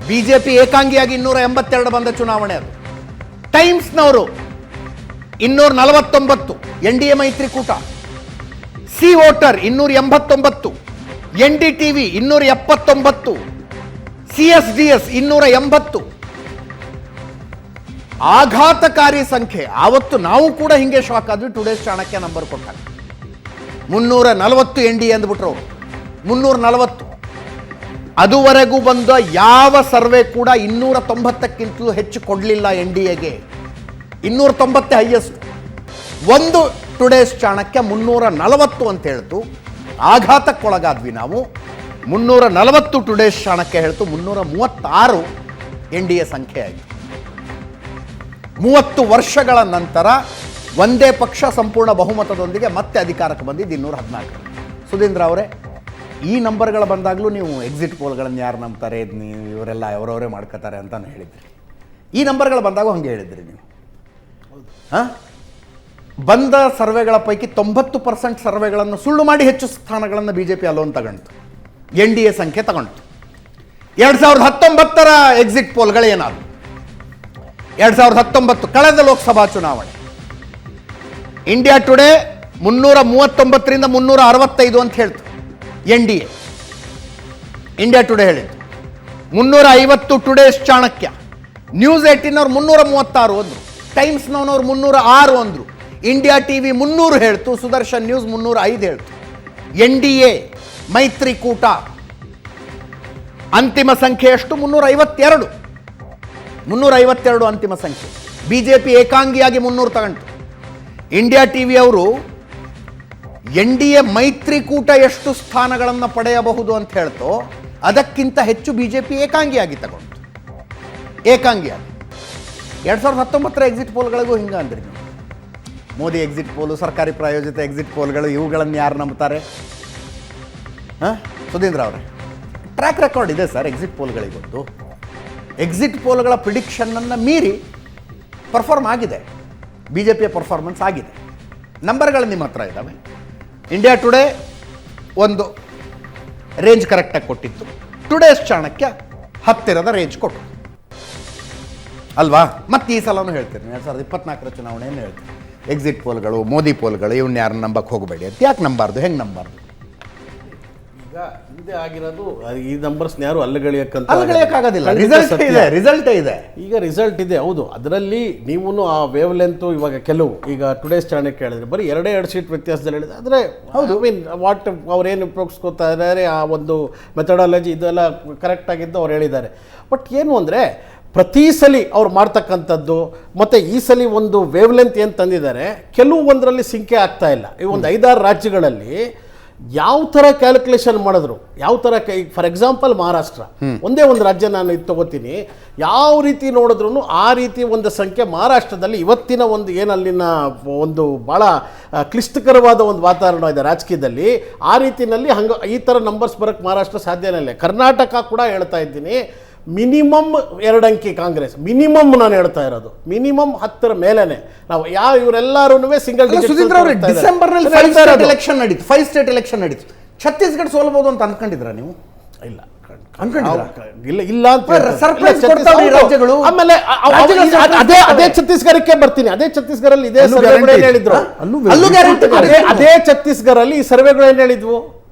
ಬಿಜೆಪಿ ಏಕಾಂಗಿಯಾಗಿ 282 ಬಂದ ಚುನಾವಣೆ ಅದು. ಟೈಮ್ಸ್ನವರು 249, NDA ಮೈತ್ರಿಕೂಟ. C voter 289, NDTV 279, CSDS 280. ಆಘಾತಕಾರಿ ಸಂಖ್ಯೆ. ಆವತ್ತು ನಾವು ಕೂಡ ಹಿಂಗೆ ಶಾಕ್ ಆದ್ವಿ. ಟುಡೇಸ್ ಚಾಣಕ್ಯ ನಂಬರ್ ಕೊಟ್ಟಾಗ 340 NDA ಅಂದ್ಬಿಟ್ರು. 340 ಅದುವರೆಗೂ ಬಂದ ಯಾವ ಸರ್ವೆ ಕೂಡ 290ಕ್ಕಿಂತಲೂ ಹೆಚ್ಚು ಕೊಡಲಿಲ್ಲ NDAಗೆ. 290 ಹೈಯೆಸ್ಟ್. ಒಂದು ಟುಡೇಸ್ ಚಾಣಕ್ಯ 340 ಅಂತ ಹೇಳ್ತು. ಆಘಾತಕ್ಕೊಳಗಾದ್ವಿ ನಾವು. 340 ಟುಡೇಸ್ ಚಾಣಕ್ಯ ಹೇಳ್ತು. 336 NDA ಸಂಖ್ಯೆ ಆಯಿತು. 30 ವರ್ಷಗಳ ನಂತರ ಒಂದೇ ಪಕ್ಷ ಸಂಪೂರ್ಣ ಬಹುಮತದೊಂದಿಗೆ ಮತ್ತೆ ಅಧಿಕಾರಕ್ಕೆ ಬಂದಿದ್ದು 214. ಸುಧೀಂದ್ರ ಅವರೇ, ಈ ನಂಬರ್ಗಳು ಬಂದಾಗಲೂ ನೀವು ಎಕ್ಸಿಟ್ ಪೋಲ್ಗಳನ್ನು ಯಾರು ನಂಬ್ತಾರೆ, ಇವರೆಲ್ಲ ಅವರವರೇ ಮಾಡ್ಕೋತಾರೆ ಅಂತಾನು ಹೇಳಿದ್ರಿ. ಈ ನಂಬರ್ಗಳು ಬಂದಾಗ ಹಂಗೆ ಹೇಳಿದ್ರಿ ನೀವು. ಬಂದ ಸರ್ವೆಗಳ ಪೈಕಿ 90% ಸರ್ವೆಗಳನ್ನು ಸುಳ್ಳು ಮಾಡಿ ಹೆಚ್ಚು ಸ್ಥಾನಗಳನ್ನು ಬಿಜೆಪಿ ಅಲೋನ್ ತಗೊಂಡು NDA ಸಂಖ್ಯೆ ತಗೊಂಡು. 2019 ಎಕ್ಸಿಟ್ ಪೋಲ್ಗಳು ಏನಾದ್ರು? 2019 ಕಳೆದ ಲೋಕಸಭಾ ಚುನಾವಣೆ ಇಂಡಿಯಾ ಟುಡೇ 339ರಿಂದ 365 ಅಂತ ಹೇಳ್ತು NDA. ಇಂಡಿಯಾ ಟುಡೇ ಹೇಳಿದ್ದು 350 ಟುಡೇಸ್ ಚಾಣಕ್ಯ. ನ್ಯೂಸ್ 18 336 ಅಂದ್ರು. ಟೈಮ್ಸ್ನವ್ರು 306 ಅಂದ್ರು. ಇಂಡಿಯಾ TV 300 ಹೇಳ್ತು. ಸುದರ್ಶನ್ ನ್ಯೂಸ್ 305 ಹೇಳ್ತು. NDA ಮೈತ್ರಿಕೂಟ ಅಂತಿಮ ಸಂಖ್ಯೆ ಎಷ್ಟು? 352. 352 ಅಂತಿಮ ಸಂಖ್ಯೆ. ಬಿಜೆಪಿ ಏಕಾಂಗಿಯಾಗಿ 300 ತಗೊಂಡು. ಇಂಡಿಯಾ TV ಅವರು NDA ಮೈತ್ರಿಕೂಟ ಎಷ್ಟು ಸ್ಥಾನಗಳನ್ನು ಪಡೆಯಬಹುದು ಅಂತ ಹೇಳ್ತೋ ಅದಕ್ಕಿಂತ ಹೆಚ್ಚು ಬಿಜೆಪಿ ಏಕಾಂಗಿಯಾಗಿ ತಗೊಂಡು. ಏಕಾಂಗಿಯಾಗಿ 2019 ಎಕ್ಸಿಟ್ ಪೋಲ್ಗಳಿಗೂ ಹಿಂಗೆ ಅಂದ್ರಿ ನೀವು. ಮೋದಿ ಎಕ್ಸಿಟ್ ಪೋಲು, ಸರ್ಕಾರಿ ಪ್ರಾಯೋಜಿತ ಎಕ್ಸಿಟ್ ಪೋಲ್ಗಳು, ಇವುಗಳನ್ನು ಯಾರು ನಂಬ್ತಾರೆ? ಸುಧೀಂದ್ರ ಅವರೇ, ಟ್ರ್ಯಾಕ್ ರೆಕಾರ್ಡ್ ಇದೆ ಸರ್ ಎಕ್ಸಿಟ್ ಪೋಲ್ಗಳಿಗೊತ್ತು. ಎಕ್ಸಿಟ್ ಪೋಲ್ಗಳ ಪ್ರಿಡಿಕ್ಷನ್ನನ್ನು ಮೀರಿ ಪರ್ಫಾರ್ಮ್ ಆಗಿದೆ. ಬಿಜೆಪಿಯ ಪರ್ಫಾರ್ಮೆನ್ಸ್ ಆಗಿದೆ. ನಂಬರ್ಗಳು ನಿಮ್ಮ ಹತ್ರ ಇದ್ದಾವೆ. ಇಂಡಿಯಾ ಟುಡೇ ಒಂದು ರೇಂಜ್ ಕರೆಕ್ಟಾಗಿ ಕೊಟ್ಟಿತ್ತು. ಟುಡೇಸ್ ಚಾಣಕ್ಯ ಹತ್ತಿರದ ರೇಂಜ್ ಕೊಟ್ಟು ಅಲ್ವಾ? ಮತ್ತೆ ಈ ಸಲನೂ ಹೇಳ್ತೀನಿ, 2024 ಚುನಾವಣೆಯನ್ನು ಹೇಳ್ತೀನಿ. ಎಕ್ಸಿಟ್ ಪೋಲ್ಗಳು ಮೋದಿ ಪೋಲ್ಗಳು ಇವನ್ನ ಯಾರನ್ನ ನಂಬಕ್ಕೆ ಹೋಗಬೇಡಿ ಅಂತ ಯಾಕೆ ನಂಬಾರ್ದು, ಹೆಂಗೆ ನಂಬಾರ್ದು? ಈಗ ಹಿಂದೆ ಆಗಿರೋದು ಈ ನಂಬರ್ಸ್ ಯಾರು ಅಲ್ಲಗಳೆಯೋಕ್ಕಂತ ಅಲ್ಲಗಳೆಯೋಕ್ಕಾಗೋದಿಲ್ಲ, ರಿಸಲ್ಟೇ ಇದೆ. ಈಗ ರಿಸಲ್ಟ್ ಇದೆ, ಹೌದು. ಅದರಲ್ಲಿ ನೀವು ಆ ವೇವ್ ಲೆಂತು ಇವಾಗ ಕೆಲವು ಈಗ ಟುಡೇಸ್ ಚಾಣಕ್ಯ ಕೇಳಿದ್ರೆ ಬರೀ 2 ಸೀಟ್ ವ್ಯತ್ಯಾಸದಲ್ಲಿ ಹೇಳಿದೆ. ಆದರೆ ಹೌದು, ಮೀನ್ ವಾಟ್ ಅವ್ರೇನು ಉಪಯೋಗಿಸ್ಕೊತಾ ಇದ್ದಾರೆ, ಆ ಒಂದು ಮೆಥಡಾಲಜಿ ಇದೆಲ್ಲ ಕರೆಕ್ಟ್ ಆಗಿದ್ದು ಅವ್ರು ಹೇಳಿದ್ದಾರೆ. ಬಟ್ ಏನು ಅಂದರೆ ಪ್ರತಿ ಸಲ ಅವ್ರು ಮಾಡ್ತಕ್ಕಂಥದ್ದು ಮತ್ತು ಈ ಸಲ ಒಂದು ವೇವ್ ಲೆಂತ್ ಏನು ತಂದಿದ್ದಾರೆ, ಕೆಲವು ಒಂದರಲ್ಲಿ ಸಿಂಕೆ ಆಗ್ತಾ ಇಲ್ಲ. ಈ ಒಂದು 5-6 ರಾಜ್ಯಗಳಲ್ಲಿ ಯಾವ ಥರ ಕ್ಯಾಲ್ಕುಲೇಷನ್ ಮಾಡಿದ್ರು, ಯಾವ ಥರ ಫಾರ್ ಎಕ್ಸಾಂಪಲ್ ಮಹಾರಾಷ್ಟ್ರ ಒಂದೇ ಒಂದು ರಾಜ್ಯ ನಾನು ಇದು ತಗೋತೀನಿ, ಯಾವ ರೀತಿ ನೋಡಿದ್ರು ಆ ರೀತಿ ಒಂದು ಸಂಖ್ಯೆ ಮಹಾರಾಷ್ಟ್ರದಲ್ಲಿ ಇವತ್ತಿನ ಒಂದು ಏನಲ್ಲಿನ ಒಂದು ಭಾಳ ಕ್ಲಿಷ್ಟಕರವಾದ ಒಂದು ವಾತಾವರಣ ಇದೆ ರಾಜಕೀಯದಲ್ಲಿ. ಆ ರೀತಿಯಲ್ಲಿ ಈ ಥರ ನಂಬರ್ಸ್ ಬರೋಕ್ಕೆ ಮಹಾರಾಷ್ಟ್ರ ಸಾಧ್ಯನೇ ಇಲ್ಲ. ಕರ್ನಾಟಕ ಕೂಡ ಹೇಳ್ತಾ ಇದ್ದೀನಿ, ಮಿನಿಮಮ್ 2 ಅಂಕಿ ಕಾಂಗ್ರೆಸ್, ಮಿನಿಮಮ್ ನಾನು ಹೇಳ್ತಾ ಇರೋದು ಮಿನಿಮಮ್ 10 ಮೇಲೇನೆ. ನಾವು ಇವರೆಲ್ಲರೂ ಸಿಂಗಲ್ ಸುಧೀಂದ್ರ ಅವರು ಡಿಸೆಂಬರ್ನಲ್ಲಿ 5 ಸ್ಟೇಟ್ ಎಲೆಕ್ಷನ್ ನಡೀತು. ಛತ್ತೀಸ್ಗಢ ಸೋಲ್ಬೋದು ಅಂತ ಅನ್ಕೊಂಡಿದ್ರ ನೀವು? ಇಲ್ಲ ಇಲ್ಲ ಅಂತ ರಾಜ್ಯಗಳು. ಆಮೇಲೆ ಅದೇ ಛತ್ತೀಸ್ಗಢಕ್ಕೆ ಬರ್ತೀನಿ. ಅದೇ ಛತ್ತೀಸ್ಗಢಲ್ಲಿ ಇದೇ ಸರ್ವೆಗಳು ಏನ್ ಹೇಳಿದ್ರು, ಅದೇ ಛತ್ತೀಸ್ಗಢಲ್ಲಿ ಈ ಸರ್ವೆಗಳು ಏನ್ ಹೇಳಿದ್ವು,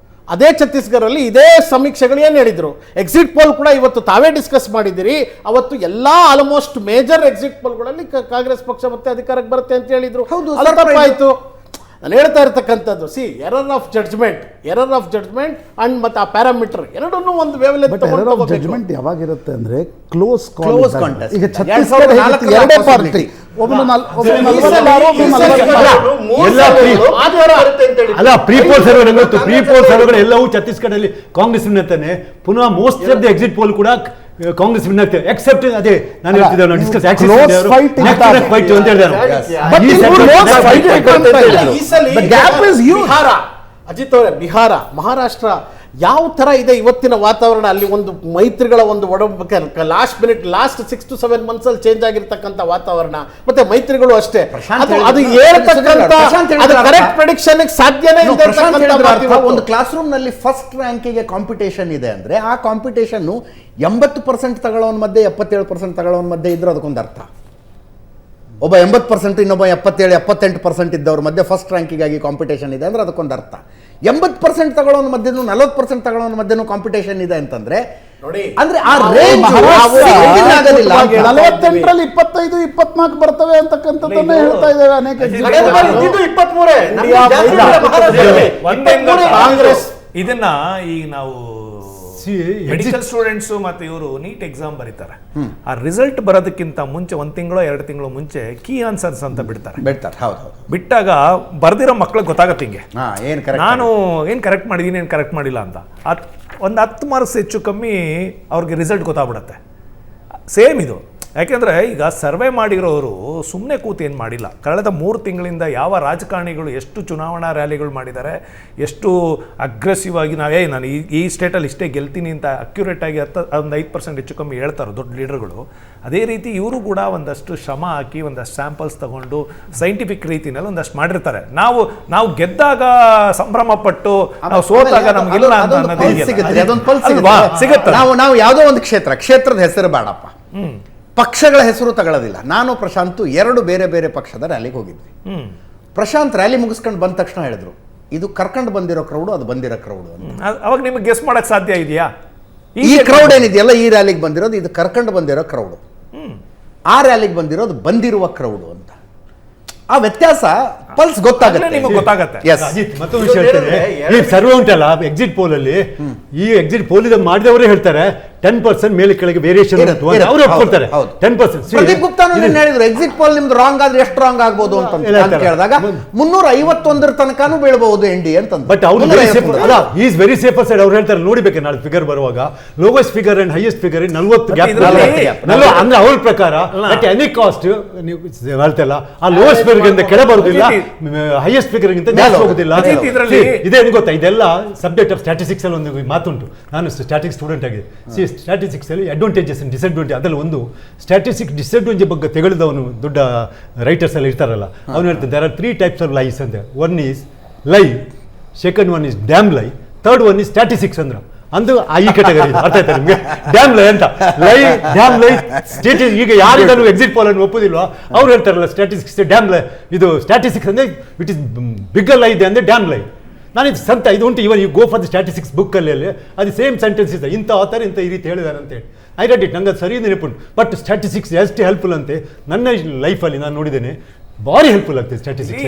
ಅದೇ ಛತ್ತೀಸ್ಗಢಲ್ಲಿ ಇದೇ ಸಮೀಕ್ಷೆಗಳು ಏನು ಹೇಳಿದ್ರು. ಎಕ್ಸಿಟ್ ಪೋಲ್ ಕೂಡ ಇವತ್ತು ತಾವೇ ಡಿಸ್ಕಸ್ ಮಾಡಿದ್ದೀರಿ. ಅವತ್ತು ಎಲ್ಲ ಆಲ್ಮೋಸ್ಟ್ ಮೇಜರ್ ಎಕ್ಸಿಟ್ ಪೋಲ್ಗಳಲ್ಲಿ ಕಾಂಗ್ರೆಸ್ ಪಕ್ಷ ಮತ್ತೆ ಅಧಿಕಾರಕ್ಕೆ ಬರುತ್ತೆ ಅಂತ ಹೇಳಿದ್ರು. ಅದು ತಪ್ಪಾಯಿತು. ನಾನು ಹೇಳ್ತಾ ಇರ್ತಕ್ಕಂಥದ್ದು ಎರರ್ ಆಫ್ ಜಡ್ಜ್ಮೆಂಟ್ ಅಂಡ್ ಮತ್ತೆ ಆ ಪ್ಯಾರಾಮೀಟರ್ ಎರಡನ್ನೂ ಒಂದು ವೇವ್ಲೆಂತ್ ಜಡ್ಜ್ಮೆಂಟ್ ಯಾವಾಗಿರುತ್ತೆ ಅಂದ್ರೆ ಕ್ಲೋಸ್ ಕಾಂಟೆಸ್ಟ್. ಈಗ ಛತ್ತೀಸ್ಗಢ ಎರಡೇ ಪಾರ್ಟಿ, ಅಲ್ಲ ಪ್ರೀಪೋಲ್ ಸರ್ವೆ ನಂಗೊತ್ತು. ಪ್ರೀಪೋಲ್ ಸರ್ವೆಗಳು ಎಲ್ಲವೂ ಛತ್ತೀಸ್ಗಢಲ್ಲಿ ಕಾಂಗ್ರೆಸ್ ವಿನ್ನತಾನೆ. ಪುನಃ most of the exit poll ಕೂಡ ಕಾಂಗ್ರೆಸ್ ವಿನ್ ಆಗ್ತದೆ. ಎಕ್ಸೆಪ್ಟ್ ಅದೇ ನಾನು ಹೇಳ್ತಿದ್ದೆ, ನಾವು ಡಿಸ್ಕಸ್ ಫೈಟ್ ಅಂತ ಹೇಳಿದೆ. ಅಜಿತ್ ಅವರೇ, ಬಿಹಾರ, ಮಹಾರಾಷ್ಟ್ರ ಯಾವ ಥರ ಇದೆ ಇವತ್ತಿನ ವಾತಾವರಣ, ಅಲ್ಲಿ ಒಂದು ಮೈತ್ರಿಗಳ ಒಂದು ಒಡಂಬಡಿಕೆ ಲಾಸ್ಟ್ 6 to 7 months ಅಲ್ಲಿ ಚೇಂಜ್ ಆಗಿರ್ತಕ್ಕಂಥ ವಾತಾವರಣ, ಮತ್ತೆ ಮೈತ್ರಿಗಳು ಅಷ್ಟೇ. ಅದು ಕರೆಕ್ಟ್ ಪ್ರೆಡಿಕ್ಷನ್ ಸಾಧ್ಯನೇ ಇಲ್ಲ. ಒಂದು ಕ್ಲಾಸ್ ರೂಮ್ ನಲ್ಲಿ ಫಸ್ಟ್ ರ್ಯಾಂಕಿಗೆ ಕಾಂಪಿಟೇಷನ್ ಇದೆ ಅಂದ್ರೆ ಆ ಕಾಂಪಿಟೇಷನ್ 80% ತಗೊಳ್ಳೋನ್ ಮಧ್ಯೆ 77% ತಗೊಳ್ಳೋನ್ ಮಧ್ಯೆ ಇದ್ರೆ ಅದಕ್ಕೊಂದು ಅರ್ಥ. ಒಬ್ಬ 80%, ಇನ್ನೊಬ್ಬ 77-78% ಇದ್ದವ್ರ ಮಧ್ಯೆ ಫಸ್ಟ್ ರ್ಯಾಂಕಿಗಾಗಿ ಕಾಂಪಿಟೇಷನ್ ಇದೆ ಅಂದ್ರೆ ಅದಕ್ಕೊಂದು ಅರ್ಥ. 80% ತಗೊಳ್ಳೋನ ಮಧ್ಯೆ 40% ತಗೊಳ್ಳೋನ ಮಧ್ಯೆ ಕಾಂಪಿಟೇಷನ್ ಇದೆ ಅಂತಂದ್ರೆ ನೋಡಿ, ಅಂದ್ರೆ ಆ ರೇಂಜ್ 48ರಲ್ಲಿ 25-24 ಬರ್ತವೆ ಅಂತಕ್ಕಂಥದ್ದನ್ನ ಹೇಳ್ತಾ ಇದ್ದೇವೆ ಅನೇಕ. ಕಾಂಗ್ರೆಸ್ ಇದನ್ನ ಈಗ ನಾವು ಮೆಡಿಕಲ್ ಸ್ಟೂಡೆಂಟ್ಸ್ ಮತ್ತೆ ಇವರು ನೀಟ್ ಎಕ್ಸಾಮ್ ಬರೀತಾರೆ. ಆ ರಿಸಲ್ಟ್ ಬರೋದಕ್ಕಿಂತ ಮುಂಚೆ 1 ತಿಂಗಳು 2 ತಿಂಗಳು ಮುಂಚೆ ಕೀ ಆನ್ಸರ್ಸ್ ಅಂತ ಬಿಡ್ತಾರೆ. ಬಿಟ್ಟಾಗ ಬರ್ದಿರೋ ಮಕ್ಳಿಗೆ ಗೊತ್ತಾಗತ್ತೆ ಹಿಂಗೆ ನಾನು ಏನ್ ಕರೆಕ್ಟ್ ಮಾಡಿದೀನಿ, ಏನ್ ಕರೆಕ್ಟ್ ಮಾಡಿಲ್ಲ ಅಂತ. ಒಂದು 10 ಮಾರ್ಕ್ಸ್ ಹೆಚ್ಚು ಕಮ್ಮಿ ಅವ್ರಿಗೆ ರಿಸಲ್ಟ್ ಗೊತ್ತಾಗ್ಬಿಡತ್ತೆ. ಸೇಮ್ ಇದು. ಯಾಕೆಂದರೆ ಈಗ ಸರ್ವೆ ಮಾಡಿರೋರು ಸುಮ್ಮನೆ ಕೂತು ಏನು ಮಾಡಿಲ್ಲ. ಕಳೆದ 3 ತಿಂಗಳಿಂದ ಯಾವ ರಾಜಕಾರಣಿಗಳು ಎಷ್ಟು ಚುನಾವಣಾ ರ್ಯಾಲಿಗಳು ಮಾಡಿದ್ದಾರೆ, ಎಷ್ಟು ಅಗ್ರೆಸಿವ್ ಆಗಿ ನಾನು ಈ ಸ್ಟೇಟಲ್ಲಿ ಇಷ್ಟೇ ಗೆಲ್ತೀನಿ ಅಂತ ಅಕ್ಯುರೇಟಾಗಿ ಒಂದು 5% ಹೆಚ್ಚು ಕಮ್ಮಿ ಹೇಳ್ತಾರೆ ದೊಡ್ಡ ಲೀಡರ್ಗಳು. ಅದೇ ರೀತಿ ಇವರು ಕೂಡ ಒಂದಷ್ಟು ಶ್ರಮ ಹಾಕಿ ಒಂದಷ್ಟು ಸ್ಯಾಂಪಲ್ಸ್ ತಗೊಂಡು ಸೈಂಟಿಫಿಕ್ ರೀತಿಯಲ್ಲಿ ಒಂದಷ್ಟು ಮಾಡಿರ್ತಾರೆ. ನಾವು ಗೆದ್ದಾಗ ಸಂಭ್ರಮ ಪಟ್ಟು ನಾವು ಸೋತಾಗ ನಮ್ಗೆಲ್ಲ ಸಿಗುತ್ತೆ. ನಾವು ಯಾವುದೋ ಒಂದು ಕ್ಷೇತ್ರದ ಹೆಸರು ಬೇಡಪ್ಪ, ಪಕ್ಷಗಳ ಹೆಸರು ತಗೊಳ್ಳೋದಿಲ್ಲ. ನಾನು ಪ್ರಶಾಂತ್ 2 ಬೇರೆ ಬೇರೆ ಪಕ್ಷದ ರ್ಯಾಲಿಗೆ ಹೋಗಿದ್ವಿ. ಪ್ರಶಾಂತ್ ರ್ಯಾಲಿ ಮುಗಿಸ್ಕೊಂಡು ಬಂದ ತಕ್ಷಣ ಹೇಳಿದ್ರು, ಇದು ಕರ್ಕೊಂಡು ಬಂದಿರೋ ಕ್ರೌಡು, ಅದು ಬಂದಿರೋ ಕ್ರೌಡು ಅಂತ. ಅವಾಗ ನಿಮಗೆ ಗೆಸ್ ಮಾಡಕ್ ಸಾಧ್ಯ ಇದೆಯಾ? ಈ ಕ್ರೌಡ್ ಏನಿದೆಯಲ್ಲ, ಈ ರ್ಯಾಲಿಗೆ ಬಂದಿರೋದು ಇದು ಕರ್ಕೊಂಡು ಬಂದಿರೋ ಕ್ರೌಡು, ಆ ರ್ಯಾಲಿಗೆ ಬಂದಿರೋದು ಬಂದಿರುವ ಕ್ರೌಡು ಅಂತ. ಆ ವ್ಯತ್ಯಾಸ ಪಲ್ಸ್ ಗೊತ್ತಾಗುತ್ತೆ, ನಿಮಗೆ ಗೊತ್ತಾಗುತ್ತೆ. ಮತ್ತೊಂದು ವಿಷಯ ಹೇಳ್ತೇನೆ, ಈ ಸರ್ವೆ ಉಂಟಲ್ಲ ಎಕ್ಸಿಟ್ ಪೋಲ್ ಅಲ್ಲಿ, ಈ ಎಕ್ಸಿಟ್ ಪೋಲ್ ಮಾಡಿದವರೇ ಹೇಳ್ತಾರೆ 10% ಮೇಲೆ ಕೆಳಗೆ ವೇರಿಯೇಷನ್ ಅವರು ಒಪ್ಕೊಳ್ತಾರೆ. 10%. ಪ್ರದೀಪ್ ಗುಪ್ತಾ ಹೇಳಿದ್ರು ಎಕ್ಸಿಟ್ ಪೋಲ್ ನಿಮ್ದು ರಾಂಗ್ ಆದ್ರೆ ಎಷ್ಟು ರಾಂಗ್ ಆಗ್ಬೋದು ಅಂತ ಕೇಳಿದಾಗ 351 ತನಕನೂ ಬೀಳಬಹುದು ಎನ್ಡಿ ಅಂತ. ಬಟ್ ಅವ್ರು ಈಸ್ ವೆರಿ ಸೇಫರ್ ಸೈಡ್. ಅವ್ರು ಹೇಳ್ತಾರೆ ನೋಡಿಬೇಕು ನಾಳೆ ಫಿಗರ್ ಬರುವಾಗ lowest figure and highest figure 40 gap ಅಂದ್ರೆ ಅವ್ರ ಪ್ರಕಾರ ಅಟ್ ಎನಿ ಕಾಸ್ಟ್ ನೀವು ಹೇಳ್ತಲ್ಲ, ಆ ಲೋವೆಸ್ಟ್ ಫಿಗರ್ ಗಿಂತ ಕೆಳ ಬರುದಿಲ್ಲ, ಹೈಯೆಸ್ಟ್ ಫಿಗರ್ ಗಿಂತ ಜಾಸ್ತಿ ಹೋಗುದಿಲ್ಲ. ಇದೇನು ಗೊತ್ತಾ, ಇದೆಲ್ಲ ಸಬ್ಜೆಕ್ಟ್ ಆಫ್ ಸ್ಟ್ಯಾಟಿಸ್ಟಿಕ್ಸ್ ಅಲ್ಲಿ ಒಂದು ಮಾತುಂಟು. ನಾನು ಸ್ಟ್ಯಾಟಿಕ್ಸ್ ಸ್ಟೂಡೆಂಟ್ ಆಗಿದೆ. ಸ್ಟ್ಯಾಟಿಸ್ಟಿಕ್ಸ್ ಅಲ್ಲಿ ಅಡ್ವಾಂಟೇಜಸ್ ಅಂಡ್ ಡಿಸ್ಅಡ್ವಾಂಟೇಜ್, ಅದರಲ್ಲಿ ಒಂದು ಸ್ಟ್ಯಾಟಿಸ್ಟಿಕ್ ಡಿಸ್ಅಡ್ವಾಂಟೇಜ್ ಬಗ್ಗೆ ತೆಗೆದವನು ದೊಡ್ಡ ರೈಟರ್ಸ್ ಎಲ್ಲ ಇರ್ತಾರಲ್ಲ, ಅವನು ಹೇಳ್ತಾರೆ there are 3 types of lies ಅಂತ. 1 is lie, second 1 is damn lie, third 1 is statistics ಅಂದ್ರೆ ಅಂದು ಈ ಕೆಟಗರಿ ಅರ್ಥ ಆಯ್ತಾ ನಿಮಗೆ? ಡ್ಯಾಮ್ ಲೈ ಅಂತ ಲೈ ಡ್ಯಾಮ್ ಲೈ ಸ್ಟೇಟಿಸ್. ಈಗ ಯಾರು ಇದನ್ನು ಎಕ್ಸಿಟ್ ಪೋಲ್ ಅನ್ನು ಒಪ್ಪುದಿಲ್ವೋ ಅವ್ರು ಹೇಳ್ತಾರಲ್ಲ ಸ್ಟ್ಯಾಟಿಸ್ಟಿಕ್ಸ್ ಡ್ಯಾಮ್ ಲೈ, ಇದು ಸ್ಟ್ಯಾಟಿಸ್ಟಿಕ್ಸ್ ಅಂದರೆ ಇಟ್ ಇಸ್ ಬಿಗ್ಗರ್ ಲೈ ಇದೆ ಅಂದರೆ ಡ್ಯಾಮ್ ಲೈ. ನಾನು ಇದು ಸಂತ ಇದು ಉಂಟು, even you go for the statistics ಬುಕ್ಕಲ್ಲಿ ಅದು ಸೇಮ್ ಸೆಂಟೆನ್ಸ್ ಇದೆ, ಇಂಥ ಆಥರ್ ಇಂಥ ಈ ರೀತಿ ಹೇಳಿದಾರೆ ಅಂತೇಳಿ. ಐ ರೆಡ್ ಇಟ್, ನಂಗೆ ಅದು ಸರಿ ನೆನಪುಂಟು. ಬಟ್ ಸ್ಟ್ಯಾಟಿಸ್ಟಿಕ್ಸ್ ಎಷ್ಟು ಹೆಲ್ಪ್ಫುಲ್ ಅಂತೆ ನನ್ನ ಲೈಫಲ್ಲಿ ನಾನು ನೋಡಿದ್ದೇನೆ, ಭಾರಿ ಹೆಲ್ಪ್ಫುಲ್ ಆಗ್ತದೆ statistics.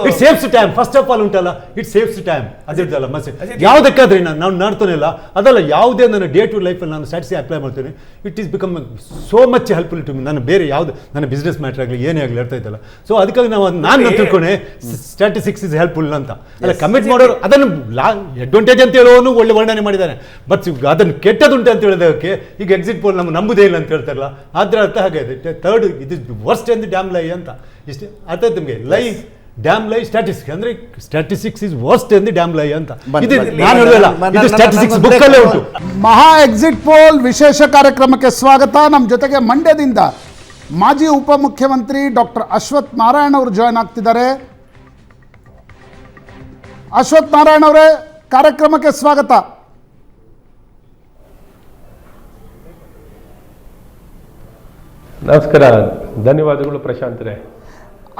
It saves time. First of all ಉಂಟಲ್ಲ, ಇಟ್ ಸೇವ್ಸ್ ಟೈಮ್. ಅದಿರ್ತಲ್ಲ ಮಸ್ ಯಾವುದಕ್ಕಾದ್ರೆ ನಾನು ಮಾಡ್ತಾನೆಲ್ಲ ಅದಲ್ಲ, ಯಾವುದೇ ನನ್ನ ಡೇ ಟು ಲೈಫಲ್ಲಿ ನಾನು ಸ್ಟ್ಯಾಟಿಸ್ಟಿಕ್ಸ್ ಅಪ್ಲೈ ಮಾಡ್ತೇನೆ. It is become so much helpful to me. ನಾನು ಬೇರೆ ಯಾವುದು ನನ್ನ ಬಿಸ್ನೆಸ್ ಮ್ಯಾಟ್ರ್ ಆಗಲಿ ಏನೇ ಆಗಲಿ ಹೇಳ್ತಾ ಇದ್ದಲ್ಲ. ಸೊ ಅದಕ್ಕಾಗಿ ನಾನು ತಿಳ್ಕೊಂಡೆ ಸ್ಟ್ಯಾಟಿಸ್ಟಿಕ್ಸ್ ಇಸ್ ಹೆಲ್ಪ್ಫುಲ್ ಅಂತ. ಅಲ್ಲ ಕಮಿಟ್ ಮಾಡೋರು ಅದನ್ನು ಅಡ್ವಾಂಟೇಜ್ ಅಂತ ಹೇಳೋನು ಒಳ್ಳೆ ವರ್ಣನೆ ಮಾಡಿದ್ದಾನೆ. ಬಟ್ ಅದನ್ನು ಕೆಟ್ಟದುಂಟು ಅಂತ ಹೇಳಿದಕ್ಕೆ ಈಗ ಎಕ್ಸಿಟ್ ಪೋಲ್ ನಮ್ಗೆ ನಂಬುದೇ ಇಲ್ಲ ಅಂತ ಹೇಳ್ತಾರಲ್ಲ, ಅದ್ರ ಅರ್ಥ ಹಾಗೆ ಥರ್ಡ್ ಇಟ್ ಇಸ್ ವರ್ಸ್ಟ್ ಎಂದು ಡ್ಯಾಮ್ ಲೈ ಅಂತ. ಇಷ್ಟೇ ಅರ್ಥ ಆಯ್ತು ನಿಮಗೆ? ಲೈ ಡ್ಯಾಮ್ ಲೈ ಸ್ಟ್ಯಾಟಿಸ್ಟಿಕ್ಸ್ ಅಂದ್ರೆ ಸ್ಟ್ಯಾಟಿಸ್ಟಿಕ್ಸ್ ಇಸ್ ವರ್ಸ್ಟ್ ಎಂದು ಡ್ಯಾಮ್ ಲೈ ಅಂತ. ಇದು ನಾನು ಹೇಳಲ್ಲ, ಇದು ಸ್ಟ್ಯಾಟಿಸ್ಟಿಕ್ಸ್ ಬುಕ್ಕಲ್ಲೇ ಉಂಟು. ಮಹಾ ಎಕ್ಸಿಟ್ ಪೋಲ್ ವಿಶೇಷ ಕಾರ್ಯಕ್ರಮಕ್ಕೆ ಸ್ವಾಗತ. ನಮ್ಮ ಜೊತೆಗೆ ಮಂಡ್ಯದಿಂದ ಮಾಜಿ ಉಪಮುಖ್ಯಮಂತ್ರಿ ಡಾಕ್ಟರ್ ಅಶ್ವಥ್ ನಾರಾಯಣ್ ಅವರು ಜಾಯ್ನ್ ಆಗ್ತಿದ್ದಾರೆ. ಅಶ್ವಥ್ ನಾರಾಯಣ್ ಅವರೇ, ಕಾರ್ಯಕ್ರಮಕ್ಕೆ ಸ್ವಾಗತ. ನಮಸ್ಕಾರ, ಧನ್ಯವಾದಗಳು ಪ್ರಶಾಂತ್ರೆ.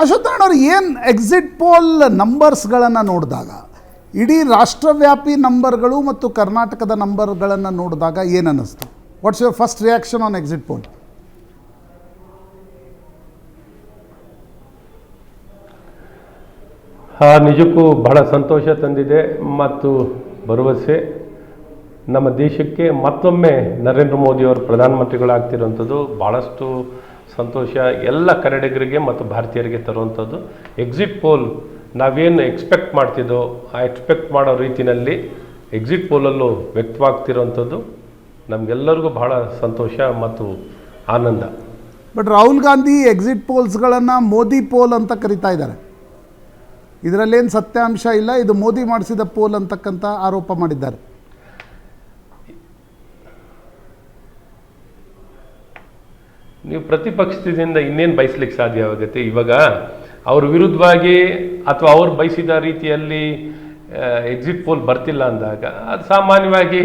ಅಶ್ವಥ್ ನಾರಾಯಣ್ ಅವರು, ಏನು ಎಕ್ಸಿಟ್ ಪೋಲ್ ನಂಬರ್ಸ್ಗಳನ್ನು ನೋಡಿದಾಗ, ಇಡೀ ರಾಷ್ಟ್ರವ್ಯಾಪಿ ನಂಬರ್ಗಳು ಮತ್ತು ಕರ್ನಾಟಕದ ನಂಬರ್ಗಳನ್ನು ನೋಡಿದಾಗ ಏನು ಅನ್ನಿಸ್ತು? What's your first reaction on exit poll? ನಿಜಕ್ಕೂ ಬಹಳ ಸಂತೋಷ ತಂದಿದೆ ಮತ್ತು ಭರವಸೆ. ನಮ್ಮ ದೇಶಕ್ಕೆ ಮತ್ತೊಮ್ಮೆ ನರೇಂದ್ರ ಮೋದಿಯವರು ಪ್ರಧಾನಮಂತ್ರಿಗಳಾಗ್ತಿರೋಂಥದ್ದು ಭಾಳಷ್ಟು ಸಂತೋಷ ಎಲ್ಲ ಕನ್ನಡಿಗರಿಗೆ ಮತ್ತು ಭಾರತೀಯರಿಗೆ ತರುವಂಥದ್ದು. ಎಕ್ಸಿಟ್ ಪೋಲ್ ನಾವೇನು ಎಕ್ಸ್ಪೆಕ್ಟ್ ಮಾಡ್ತಿದ್ದೋ ಆ ಎಕ್ಸ್ಪೆಕ್ಟ್ ಮಾಡೋ ರೀತಿಯಲ್ಲಿ ಎಕ್ಸಿಟ್ ಪೋಲಲ್ಲೂ ವ್ಯಕ್ತವಾಗ್ತಿರೋಂಥದ್ದು ನಮಗೆಲ್ಲರಿಗೂ ಬಹಳ ಸಂತೋಷ ಮತ್ತು ಆನಂದ. ಬಟ್ ರಾಹುಲ್ ಗಾಂಧಿ ಎಕ್ಸಿಟ್ ಪೋಲ್ಸ್ಗಳನ್ನು ಮೋದಿ ಪೋಲ್ ಅಂತ ಕರಿತಾ ಇದ್ದಾರೆ. ಇದರಲ್ಲೇನು ಸತ್ಯಾಂಶ ಇಲ್ಲ, ಇದು ಮೋದಿ ಮಾಡಿಸಿದ ಪೋಲ್ ಅಂತಕ್ಕಂಥ ಆರೋಪ ಮಾಡಿದ್ದಾರೆ. ನೀವು ಪ್ರತಿಪಕ್ಷದಿಂದ ಇನ್ನೇನು ಬಯಸ್ಲಿಕ್ಕೆ ಸಾಧ್ಯವಾಗುತ್ತೆ? ಇವಾಗ ಅವ್ರ ವಿರುದ್ಧವಾಗಿ ಅಥವಾ ಅವ್ರು ಬಯಸಿದ ರೀತಿಯಲ್ಲಿ ಎಕ್ಸಿಟ್ ಪೋಲ್ ಬರ್ತಿಲ್ಲ ಅಂದಾಗ ಅದು ಸಾಮಾನ್ಯವಾಗಿ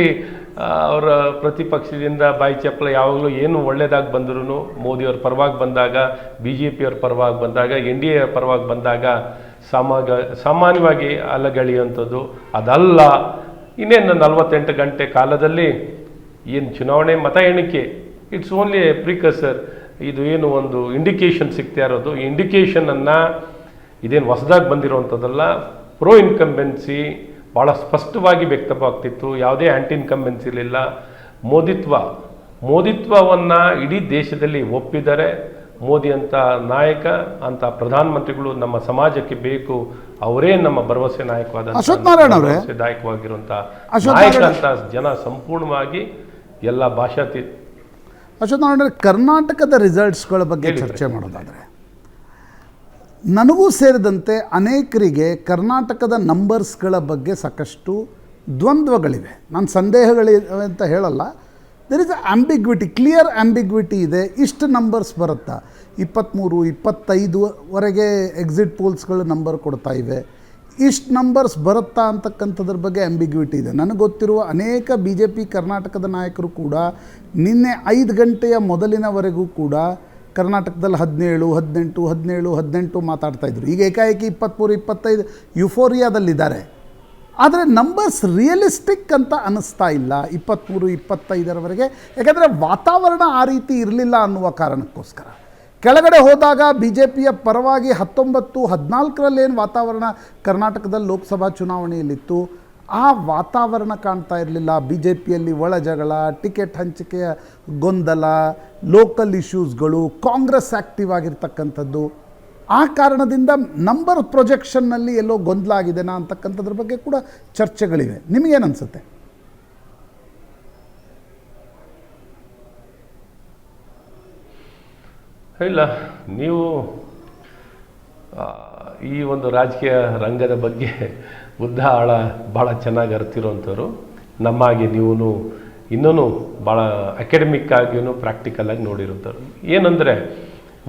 ಅವರ ಪ್ರತಿಪಕ್ಷದಿಂದ ಬಾಯಿ ಚಪ್ಪಲ ಯಾವಾಗಲೂ ಏನು ಒಳ್ಳೆಯದಾಗಿ ಬಂದರೂ ಮೋದಿಯವ್ರ ಪರವಾಗಿ ಬಂದಾಗ, ಬಿ ಜೆ ಪಿಯವ್ರ ಪರವಾಗಿ ಬಂದಾಗ, ಎನ್ ಡಿ ಎ ಪರವಾಗಿ ಬಂದಾಗ ಸಾಮಾನ್ಯವಾಗಿ ಅಲಗಳಿಯುವಂಥದ್ದು. ಅದಲ್ಲ, ಇನ್ನೇನು 48 ಗಂಟೆ ಕಾಲದಲ್ಲಿ ಏನು ಚುನಾವಣೆ ಮತ ಎಣಿಕೆ, ಇಟ್ಸ್ ಓನ್ಲಿ ಎ ಪ್ರಿಕಸರ್. ಇದು ಏನು ಒಂದು ಇಂಡಿಕೇಶನ್ ಸಿಗ್ತಾ ಇರೋದು, ಈ ಇಂಡಿಕೇಶನನ್ನು ಇದೇನು ಹೊಸದಾಗಿ ಬಂದಿರೋವಂಥದ್ದಲ್ಲ. ಪ್ರೋ ಇನ್ಕಂಬೆನ್ಸಿ ಭಾಳ ಸ್ಪಷ್ಟವಾಗಿ ವ್ಯಕ್ತವಾಗ್ತಿತ್ತು, ಯಾವುದೇ ಆ್ಯಂಟಿ ಇನ್ಕಂಬೆನ್ಸಿ ಇರಲಿಲ್ಲ. ಮೋದಿತ್ವವನ್ನು ಇಡೀ ದೇಶದಲ್ಲಿ ಒಪ್ಪಿದ್ದಾರೆ. ಮೋದಿ ಅಂತ ನಾಯಕ, ಅಂತ ಪ್ರಧಾನಮಂತ್ರಿಗಳು ನಮ್ಮ ಸಮಾಜಕ್ಕೆ ಬೇಕು, ಅವರೇ ನಮ್ಮ ಭರವಸೆ ನಾಯಕವಾದ ಭರವಸೆದಾಯಕವಾಗಿರುವಂಥ ನಾಯಕ ಅಂತ ಜನ ಸಂಪೂರ್ಣವಾಗಿ ಎಲ್ಲ ಭಾಷಾತಿ. ಅಶ್ವಥ್ ನಾರಾಯಣ, ಕರ್ನಾಟಕದ ರಿಸಲ್ಟ್ಸ್ಗಳ ಬಗ್ಗೆ ಚರ್ಚೆ ಮಾಡೋದಾದರೆ, ನನಗೂ ಸೇರಿದಂತೆ ಅನೇಕರಿಗೆ ಕರ್ನಾಟಕದ ನಂಬರ್ಸ್ಗಳ ಬಗ್ಗೆ ಸಾಕಷ್ಟು ದ್ವಂದ್ವಗಳಿವೆ. ನಾನು ಸಂದೇಹಗಳಿವೆ ಅಂತ ಹೇಳಲ್ಲ. There is ambiguity, clear ambiguity ಇದೆ. ಇಷ್ಟು ನಂಬರ್ಸ್ ಬರುತ್ತಾ, 23, 25ವರೆಗೆ ಎಕ್ಸಿಟ್ ಪೋಲ್ಸ್ಗಳು ನಂಬರ್ ಕೊಡ್ತಾ ಇವೆ. ಇಷ್ಟು ನಂಬರ್ಸ್ ಬರುತ್ತಾ ಅಂತಕ್ಕಂಥದ್ರ ಬಗ್ಗೆ ಆಂಬಿಗ್ವಿಟಿ ಇದೆ. ನನಗೆ ಗೊತ್ತಿರುವ ಅನೇಕ ಬಿ ಜೆ ಪಿ ಕರ್ನಾಟಕದ ನಾಯಕರು ಕೂಡ ನಿನ್ನೆ 5 ಗಂಟೆಯ ಮೊದಲಿನವರೆಗೂ ಕೂಡ ಕರ್ನಾಟಕದಲ್ಲಿ 17, 18, 17, 18 ಮಾತಾಡ್ತಾಯಿದ್ರು. ಈಗ ಏಕಾಏಕಿ 23, 25 ಯುಫೋರಿಯಾದಲ್ಲಿದ್ದಾರೆ. ಆದರೆ ನಂಬರ್ಸ್ ರಿಯಲಿಸ್ಟಿಕ್ ಅಂತ ಅನ್ನಿಸ್ತಾ ಇಲ್ಲ 23, 25ರವರೆಗೆ. ಯಾಕಂದರೆ ವಾತಾವರಣ ಆ ರೀತಿ ಇರಲಿಲ್ಲ ಅನ್ನುವ ಕಾರಣಕ್ಕೋಸ್ಕರ. ಕೆಳಗಡೆ ಹೋದಾಗ ಬಿ ಜೆ ಪಿಯ ಪರವಾಗಿ 19, 14ರಲ್ಲಿ ವಾತಾವರಣ ಕರ್ನಾಟಕದಲ್ಲಿ ಲೋಕಸಭಾ ಚುನಾವಣೆಯಲ್ಲಿತ್ತು, ಆ ವಾತಾವರಣ ಕಾಣ್ತಾ ಇರಲಿಲ್ಲ. ಬಿ ಜೆ ಪಿಯಲ್ಲಿ ಒಳ ಜಗಳ, ಟಿಕೆಟ್ ಹಂಚಿಕೆಯ ಗೊಂದಲ, ಲೋಕಲ್ ಇಶ್ಯೂಸ್ಗಳು, ಕಾಂಗ್ರೆಸ್ ಆ್ಯಕ್ಟಿವ್ ಆಗಿರ್ತಕ್ಕಂಥದ್ದು. ಆ ಕಾರಣದಿಂದ ನಂಬರ್ ಪ್ರೊಜೆಕ್ಷನ್ನಲ್ಲಿ ಎಲ್ಲೋ ಗೊಂದಲ ಆಗಿದೆನಾ ಅಂತಕ್ಕಂಥದ್ರ ಬಗ್ಗೆ ಕೂಡ ಚರ್ಚೆಗಳಿವೆ. ನಿಮಗೇನು ಅನಿಸುತ್ತೆ? ಇಲ್ಲ, ನೀವು ಈ ಒಂದು ರಾಜಕೀಯ ರಂಗದ ಬಗ್ಗೆ ಉದ್ದ ಆಳ ಭಾಳ ಚೆನ್ನಾಗಿ ಅರ್ತಿರೋಂಥವ್ರು. ನಮ್ಮಾಗಿ ನೀವು ಇನ್ನೂ ಭಾಳ ಅಕಾಡೆಮಿಕ್ ಆಗಿಯೂ ಪ್ರಾಕ್ಟಿಕಲಾಗಿ ನೋಡಿರೋಂಥವ್ರು. ಏನಂದರೆ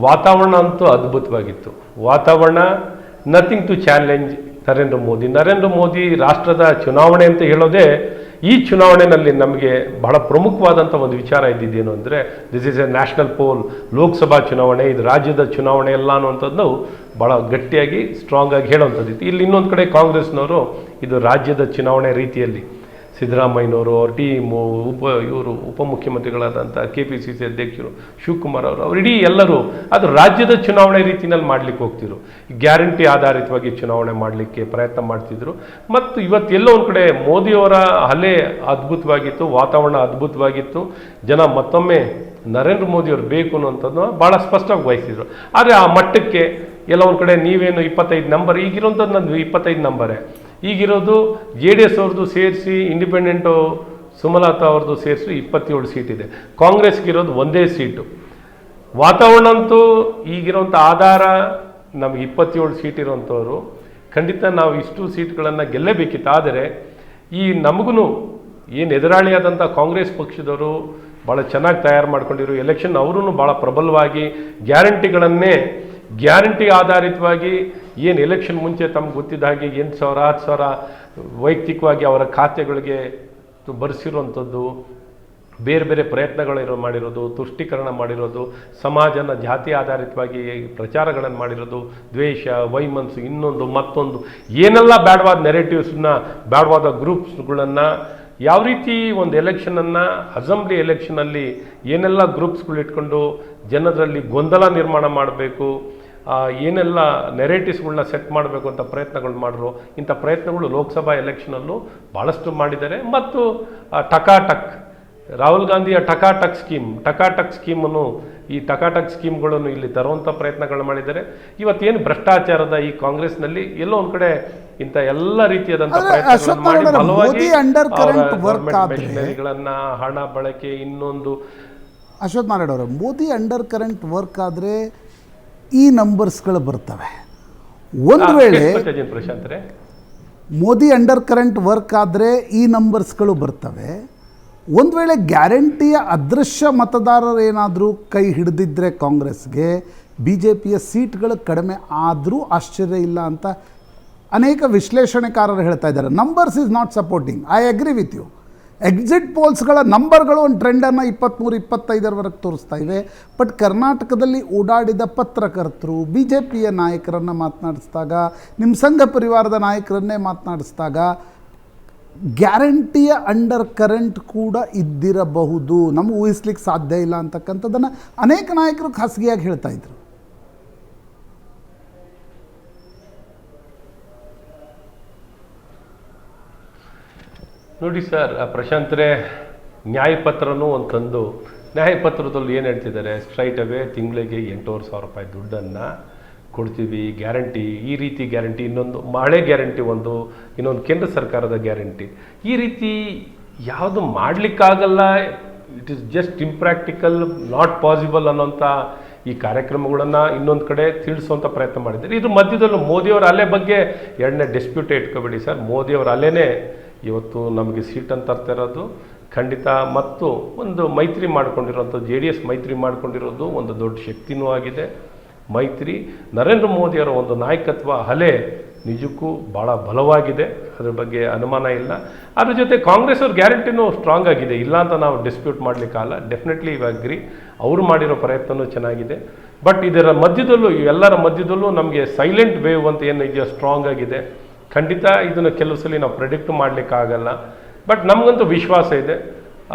ವಾತಾವರಣ ಅಂತೂ ಅದ್ಭುತವಾಗಿತ್ತು. ವಾತಾವರಣ nothing to challenge Narendra Modi. Narendra Modi ರಾಷ್ಟ್ರದ ಚುನಾವಣೆ ಅಂತ ಹೇಳೋದೇ ಈ ಚುನಾವಣೆಯಲ್ಲಿ ನಮಗೆ ಬಹಳ ಪ್ರಮುಖವಾದಂಥ ಒಂದು ವಿಚಾರ ಇದ್ದಿದ್ದೇನು ಅಂದರೆ this is a national poll, Lok Sabha ಚುನಾವಣೆ, ಇದು ರಾಜ್ಯದ ಚುನಾವಣೆ ಎಲ್ಲ ಅನ್ನುವಂಥದ್ದು ಭಾಳ ಗಟ್ಟಿಯಾಗಿ ಸ್ಟ್ರಾಂಗ್ ಆಗಿ ಹೇಳುವಂಥದ್ದು. ಇಲ್ಲಿ ಇನ್ನೊಂದು ಕಡೆ ಕಾಂಗ್ರೆಸ್ನವರು ಇದು ರಾಜ್ಯದ ಚುನಾವಣೆ ರೀತಿಯಲ್ಲಿ ಸಿದ್ದರಾಮಯ್ಯನವರು, ಅವ್ರ ಟೀಮು, ಇವರು ಉಪಮುಖ್ಯಮಂತ್ರಿಗಳಾದಂಥ KPCC ಅಧ್ಯಕ್ಷರು ಶಿವಕುಮಾರ್ ಅವರು ಇಡೀ ಎಲ್ಲರೂ ಅದು ರಾಜ್ಯದ ಚುನಾವಣೆ ರೀತಿಯಲ್ಲಿ ಮಾಡ್ಲಿಕ್ಕೆ ಹೋಗ್ತಿದ್ರು. ಗ್ಯಾರಂಟಿ ಆಧಾರಿತವಾಗಿ ಚುನಾವಣೆ ಮಾಡಲಿಕ್ಕೆ ಪ್ರಯತ್ನ ಮಾಡ್ತಿದ್ರು. ಮತ್ತು ಇವತ್ತೆಲ್ಲೋ ಒಂದು ಕಡೆ ಮೋದಿಯವರ ಅಲೆ ಅದ್ಭುತವಾಗಿತ್ತು, ವಾತಾವರಣ ಅದ್ಭುತವಾಗಿತ್ತು. ಜನ ಮತ್ತೊಮ್ಮೆ ನರೇಂದ್ರ ಮೋದಿಯವರು ಬೇಕು ಅನ್ನೋಂಥದ್ದು ಭಾಳ ಸ್ಪಷ್ಟವಾಗಿ ಬಯಸಿದ್ರು. ಆದರೆ ಆ ಮಟ್ಟಕ್ಕೆ ಎಲ್ಲ ಒಂದು ಕಡೆ ನೀವೇನು 25 ನಂಬರ್, ಈಗಿರೋಂಥದ್ದು ನಂದು 25 ನಂಬರೇ, ಈಗಿರೋದು JDS ಅವ್ರದ್ದು ಸೇರಿಸಿ ಇಂಡಿಪೆಂಡೆಂಟು ಸುಮಲತಾ ಅವ್ರದ್ದು ಸೇರಿಸಿ 27 ಸೀಟ್ ಇದೆ. ಕಾಂಗ್ರೆಸ್ಗಿರೋದು ಒಂದೇ ಸೀಟು. ವಾತಾವರಣ ಅಂತೂ ಈಗಿರೋಂಥ ಆಧಾರ ನಮಗೆ 27 ಸೀಟ್ ಇರೋಂಥವ್ರು ಖಂಡಿತ ನಾವು ಇಷ್ಟು ಸೀಟ್ಗಳನ್ನು ಗೆಲ್ಲಬೇಕಿತ್ತು. ಆದರೆ ಈ ನಮಗೂ ಏನು ಎದುರಾಳಿಯಾದಂಥ ಕಾಂಗ್ರೆಸ್ ಪಕ್ಷದವರು ಭಾಳ ಚೆನ್ನಾಗಿ ತಯಾರು ಮಾಡ್ಕೊಂಡಿರೋ ಎಲೆಕ್ಷನ್, ಅವರೂ ಭಾಳ ಪ್ರಬಲವಾಗಿ ಗ್ಯಾರಂಟಿ ಆಧಾರಿತವಾಗಿ ಏನು ಎಲೆಕ್ಷನ್ ಮುಂಚೆ ತಮ್ಗೆ ಗೊತ್ತಿದ್ದ ಹಾಗೆ 8,000 10,000 ವೈಯಕ್ತಿಕವಾಗಿ ಅವರ ಖಾತೆಗಳಿಗೆ ಬರೆಸಿರುವಂಥದ್ದು, ಬೇರೆ ಬೇರೆ ಪ್ರಯತ್ನಗಳು ಮಾಡಿರೋದು, ತುಷ್ಟೀಕರಣ ಮಾಡಿರೋದು, ಸಮಾಜನ ಜಾತಿ ಆಧಾರಿತವಾಗಿ ಪ್ರಚಾರಗಳನ್ನು ಮಾಡಿರೋದು, ದ್ವೇಷ, ವೈಮನಸ್ಸು, ಇನ್ನೊಂದು ಮತ್ತೊಂದು ಏನೆಲ್ಲ ಬ್ಯಾಡವಾದ ನೆರೆಟಿವ್ಸ್ನ, ಬ್ಯಾಡವಾದ ಗ್ರೂಪ್ಸ್ಗಳನ್ನು ಯಾವ ರೀತಿ ಒಂದು ಎಲೆಕ್ಷನನ್ನು, ಅಸೆಂಬ್ಲಿ ಎಲೆಕ್ಷನಲ್ಲಿ ಏನೆಲ್ಲ ಗ್ರೂಪ್ಸ್ಗಳು ಇಟ್ಕೊಂಡು ಜನರಲ್ಲಿ ಗೊಂದಲ ನಿರ್ಮಾಣ ಮಾಡಬೇಕು, ಏನೆಲ್ಲ ನೆರೇಟಿವ್ಸ್ಗಳನ್ನ ಸೆಟ್ ಮಾಡಬೇಕು ಅಂತ ಪ್ರಯತ್ನಗಳು ಮಾಡಿದ್ರು. ಇಂಥ ಪ್ರಯತ್ನಗಳು ಲೋಕಸಭಾ ಎಲೆಕ್ಷನಲ್ಲೂ ಭಾಳಷ್ಟು ಮಾಡಿದ್ದಾರೆ. ಮತ್ತು ಟಕಾಟಕ್ ರಾಹುಲ್ ಗಾಂಧಿಯ ಟಕಾಟಕ್ ಸ್ಕೀಮನ್ನು ಈ ಟಕಾಟಕ್ ಸ್ಕೀಮ್ಗಳನ್ನು ಇಲ್ಲಿ ತರುವಂಥ ಪ್ರಯತ್ನಗಳು ಮಾಡಿದ್ದಾರೆ. ಇವತ್ತೇನು ಭ್ರಷ್ಟಾಚಾರದ ಈ ಕಾಂಗ್ರೆಸ್ನಲ್ಲಿ ಎಲ್ಲೋ ಒಂದು ಕಡೆ ಇಂಥ ಎಲ್ಲ ರೀತಿಯಾದಂಥ ಪ್ರಯತ್ನಗಳನ್ನು ಮಾಡಿ ಬಲವಾಗಿ ಮೆಷಿನರಿಗಳನ್ನು, ಹಣ ಬಳಕೆ, ಇನ್ನೊಂದು ಅಶ್ವಥ್ ನಾರಾಯಣ ಅವರ ಮೋದಿ ಅಂಡರ್ ಕರೆಂಟ್ ವರ್ಕ್ ಆದರೆ ಈ ನಂಬರ್ಸ್ಗಳು ಬರ್ತವೆ. ಒಂದು ವೇಳೆ ಪ್ರಶಾಂತ್ರೆ ಮೋದಿ ಅಂಡರ್ ಕರೆಂಟ್ ವರ್ಕ್ ಆದರೆ ಈ ನಂಬರ್ಸ್ಗಳು ಬರ್ತವೆ. ಒಂದು ವೇಳೆ ಗ್ಯಾರಂಟಿಯ ಅದೃಶ್ಯ ಮತದಾರರು ಏನಾದರೂ ಕೈ ಹಿಡಿದಿದ್ದರೆ ಕಾಂಗ್ರೆಸ್ಗೆ BJPಯ ಸೀಟ್ಗಳು ಕಡಿಮೆ ಆದರೂ ಆಶ್ಚರ್ಯ ಇಲ್ಲ ಅಂತ ಅನೇಕ ವಿಶ್ಲೇಷಣೆಕಾರರು ಹೇಳ್ತಾ ಇದ್ದಾರೆ. Numbers is not supporting. I agree with you. Exit ಪೋಲ್ಸ್ಗಳ ನಂಬರ್ಗಳು ಒಂದು ಟ್ರೆಂಡನ್ನು 23-25 ತೋರಿಸ್ತಾ ಇವೆ. ಬಟ್ ಕರ್ನಾಟಕದಲ್ಲಿ ಓಡಾಡಿದ ಪತ್ರಕರ್ತರು, BJPಯ ನಾಯಕರನ್ನು ಮಾತನಾಡಿಸಿದಾಗ, ನಿಮ್ಮ ಸಂಘ ಪರಿವಾರದ ನಾಯಕರನ್ನೇ ಮಾತನಾಡಿಸಿದಾಗ ಗ್ಯಾರಂಟಿಯ ಅಂಡರ್ ಕರೆಂಟ್ ಕೂಡ ಇದ್ದಿರಬಹುದು, ನಮಗೆ ಊಹಿಸ್ಲಿಕ್ಕೆ ಸಾಧ್ಯ ಇಲ್ಲ ಅಂತಕ್ಕಂಥದ್ದನ್ನು ಅನೇಕ ನಾಯಕರು ಖಾಸಗಿಯಾಗಿ ಹೇಳ್ತಾ ಇದ್ರು. ನೋಡಿ ಸರ್, ಪ್ರಶಾಂತ್ರೆ, ನ್ಯಾಯಪತ್ರನೂ ಒಂದು ತಂದು ನ್ಯಾಯಪತ್ರದಲ್ಲಿ ಏನು ಹೇಳ್ತಿದ್ದಾರೆ, ಸ್ಟ್ರೈಟ್ ಅವೇ ತಿಂಗಳಿಗೆ 8,500 ರೂಪಾಯಿ ದುಡ್ಡನ್ನು ಕೊಡ್ತೀವಿ, ಗ್ಯಾರಂಟಿ, ಈ ರೀತಿ ಗ್ಯಾರಂಟಿ, ಇನ್ನೊಂದು ಮಳೆ ಗ್ಯಾರಂಟಿ, ಇನ್ನೊಂದು ಕೇಂದ್ರ ಸರ್ಕಾರದ ಗ್ಯಾರಂಟಿ, ಈ ರೀತಿ ಯಾವುದು ಮಾಡಲಿಕ್ಕಾಗಲ್ಲ, it is just impractical, not possible ಅನ್ನೋಂಥ ಈ ಕಾರ್ಯಕ್ರಮಗಳನ್ನು ಇನ್ನೊಂದು ಕಡೆ ತಿಳಿಸುವಂಥ ಪ್ರಯತ್ನ ಮಾಡಿದ್ದಾರೆ. ಇದ್ರ ಮಧ್ಯದಲ್ಲೂ ಮೋದಿಯವರ ಅಲೆ ಬಗ್ಗೆ ಎರಡನೇ ಡಿಸ್ಪ್ಯೂಟೇ ಇಟ್ಕೋಬೇಡಿ ಸರ್. ಮೋದಿಯವರ ಅಲೆನೇ ಇವತ್ತು ನಮಗೆ ಸೀಟನ್ನು ತರ್ತಾ ಇರೋದು ಖಂಡಿತ. ಮತ್ತು ಒಂದು ಮೈತ್ರಿ ಮಾಡ್ಕೊಂಡಿರೋಂಥ JDS ಮೈತ್ರಿ ಮಾಡ್ಕೊಂಡಿರೋದು ಒಂದು ದೊಡ್ಡ ಶಕ್ತಿನೂ ಆಗಿದೆ. ಮೈತ್ರಿ ನರೇಂದ್ರ ಮೋದಿಯವರ ಒಂದು ನಾಯಕತ್ವ ಅಲೆ ನಿಜಕ್ಕೂ ಭಾಳ ಬಲವಾಗಿದೆ, ಅದ್ರ ಬಗ್ಗೆ ಅನುಮಾನ ಇಲ್ಲ. ಅದ್ರ ಜೊತೆ ಕಾಂಗ್ರೆಸ್ ಅವ್ರ ಗ್ಯಾರಂಟಿನೂ ಸ್ಟ್ರಾಂಗ್ ಆಗಿದೆ, ಇಲ್ಲ ಅಂತ ನಾವು ಡಿಸ್ಪ್ಯೂಟ್ ಮಾಡಲಿಕ್ಕಾಗಲ್ಲ. ಡೆಫಿನೆಟ್ಲಿ ಇವ್ ಅಗ್ರಿ, ಅವರು ಮಾಡಿರೋ ಪ್ರಯತ್ನವೂ ಚೆನ್ನಾಗಿದೆ. ಬಟ್ ಇದರ ಮಧ್ಯದಲ್ಲೂ, ಎಲ್ಲರ ಮಧ್ಯದಲ್ಲೂ ನಮಗೆ ಸೈಲೆಂಟ್ ವೇವ್ ಅಂತ ಏನಿದೆಯೋ ಸ್ಟ್ರಾಂಗ್ ಆಗಿದೆ. ಖಂಡಿತ ಇದನ್ನು ಕೆಲವು ಸಲ ನಾವು ಪ್ರೆಡಿಕ್ಟ್ ಮಾಡಲಿಕ್ಕಾಗಲ್ಲ. ಬಟ್ ನಮಗಂತೂ ವಿಶ್ವಾಸ ಇದೆ.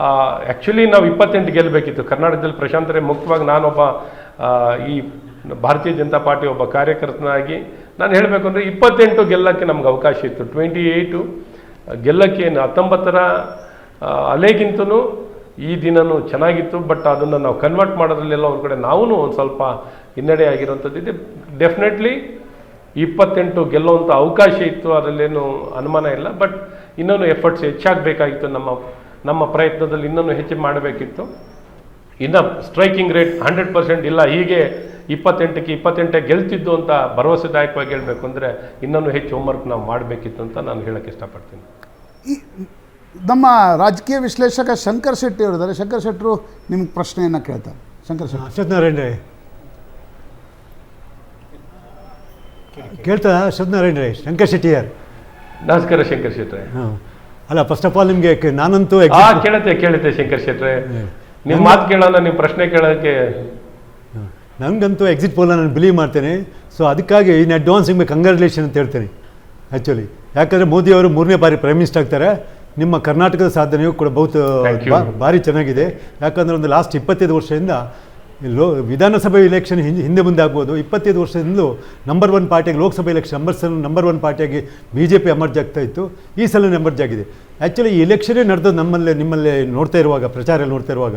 ಆ್ಯಕ್ಚುಲಿ ನಾವು 28 ಗೆಲ್ಲಬೇಕಿತ್ತು ಕರ್ನಾಟಕದಲ್ಲಿ. ಪ್ರಶಾಂತರೇ, ಮುಖ್ಯವಾಗಿ ನಾನೊಬ್ಬ ಈ ಭಾರತೀಯ ಜನತಾ ಪಾರ್ಟಿ ಒಬ್ಬ ಕಾರ್ಯಕರ್ತನಾಗಿ ನಾನು ಹೇಳಬೇಕು ಅಂದರೆ 28 ಗೆಲ್ಲಕ್ಕೆ ನಮ್ಗೆ ಅವಕಾಶ ಇತ್ತು. 28 ಗೆಲ್ಲಕ್ಕೆ 19ರ ಅಲೆಗಿಂತನೂ ಈ ದಿನವೂ ಚೆನ್ನಾಗಿತ್ತು. ಬಟ್ ಅದನ್ನು ನಾವು ಕನ್ವರ್ಟ್ ಮಾಡೋದ್ರಲ್ಲೆಲ್ಲ ಒಂದು ಕಡೆ ನಾವೂ ಒಂದು ಸ್ವಲ್ಪ ಹಿನ್ನಡೆ ಆಗಿರೋಂಥದ್ದಿದೆ. ಡೆಫಿನೆಟ್ಲಿ 28 ಗೆಲ್ಲುವಂಥ ಅವಕಾಶ ಇತ್ತು, ಅದರಲ್ಲೇನು ಅನುಮಾನ ಇಲ್ಲ. ಬಟ್ ಇನ್ನೂ ಎಫರ್ಟ್ಸ್ ಹೆಚ್ಚಾಗಬೇಕಾಗಿತ್ತು. ನಮ್ಮ ಪ್ರಯತ್ನದಲ್ಲಿ ಇನ್ನೂ ಹೆಚ್ಚು ಮಾಡಬೇಕಿತ್ತು. ಇನ್ನು ಸ್ಟ್ರೈಕಿಂಗ್ ರೇಟ್ 100% ಇಲ್ಲ, ಹೀಗೆ 28ಕ್ಕೆ 28 ಗೆಲ್ತಿದ್ದು ಅಂತ ಭರವಸೆದಾಯಕವಾಗಿ ಹೇಳಬೇಕು ಅಂದರೆ ಇನ್ನೂ ಹೆಚ್ಚು ಹೋಮ್ವರ್ಕ್ ನಾವು ಮಾಡಬೇಕಿತ್ತು ಅಂತ ನಾನು ಹೇಳೋಕ್ಕೆ ಇಷ್ಟಪಡ್ತೀನಿ. ನಮ್ಮ ರಾಜಕೀಯ ವಿಶ್ಲೇಷಕ ಶಂಕರ್ ಶೆಟ್ಟಿ ಅವರಿದ್ದಾರೆ. ಶಂಕರ್ ಶೆಟ್ಟರು ನಿಮ್ಗೆ ಪ್ರಶ್ನೆಯನ್ನು ಕೇಳ್ತಾರೆ. ಶಂಕರ್ ಶೆಟ್ಟಿ. ಸತ್ಯನಾರಾಯಣ ರೈ ಕೇಳ್ತಾ. ಸತ್ಯನಾರಾಯಣ ರೈ, ಶಂಕರ್ ಶೆಟ್ಟಿ ಯಾರು? ನಮಸ್ಕಾರ ಶಂಕರ್ ಶೆಟ್ಟಿ. ಹಾಂ, ಅಲ್ಲ ಫಸ್ಟ್ ಆಫ್ ಆಲ್ ನಿಮಗೆ ನಾನಂತೂ ಕೇಳುತ್ತೆ ಶಂಕರ್ ಶೆಟ್ರೆ, ನಿಮ್ಮ ಮಾತು ಕೇಳೋಣ, ನಿಮ್ಮ ಪ್ರಶ್ನೆ ಕೇಳೋಕ್ಕೆ. ನನಗಂತೂ ಎಕ್ಸಿಟ್ ಪೋಲ್ನ ನಾನು ಬಿಲೀವ್ ಮಾಡ್ತೇನೆ. ಸೊ ಅದಕ್ಕಾಗಿ ಇನ್ ಅಡ್ವಾನ್ಸ್ ನಿಮಗೆ ಕಂಗ್ರ್ಯಾಚುಲೇಷನ್ ಅಂತ ಹೇಳ್ತೇನೆ ಆ್ಯಕ್ಚುಲಿ. ಯಾಕಂದರೆ ಮೋದಿಯವರು 3ನೇ ಬಾರಿ ಪ್ರೈಮ್ ಮಿನಿಸ್ಟರ್ ಆಗ್ತಾರೆ. ನಿಮ್ಮ ಕರ್ನಾಟಕದ ಸಾಧನೆಯೂ ಕೂಡ ಭಾರಿ ಚೆನ್ನಾಗಿದೆ. ಯಾಕಂದರೆ ಒಂದು ಲಾಸ್ಟ್ 25 ವರ್ಷದಿಂದ ವಿಧಾನಸಭೆ ಇಲೆಕ್ಷನ್ ಹಿಂದೆ ಮುಂದೆ ಆಗ್ಬೋದು, 25 ವರ್ಷದಿಂದಲೂ ನಂಬರ್ 1 ಪಾರ್ಟಿಯಾಗಿ ಲೋಕಸಭೆ ಎಲೆಕ್ಷನ್ ನಂಬರ್ 1 ಪಾರ್ಟಿಯಾಗಿ BJP ಎಮರ್ಜ್ ಆಗ್ತಾ ಇತ್ತು. ಈ ಸಲ ಎಮರ್ಜ್ ಆಗಿದೆ. ಆ್ಯಕ್ಚುಲಿ ಈ ಎಲೆಕ್ಷನ್ನೇ ನಡೆದು ನಿಮ್ಮಲ್ಲಿ ನೋಡ್ತಾ ಇರುವಾಗ, ಪ್ರಚಾರ ನೋಡ್ತಾ ಇರುವಾಗ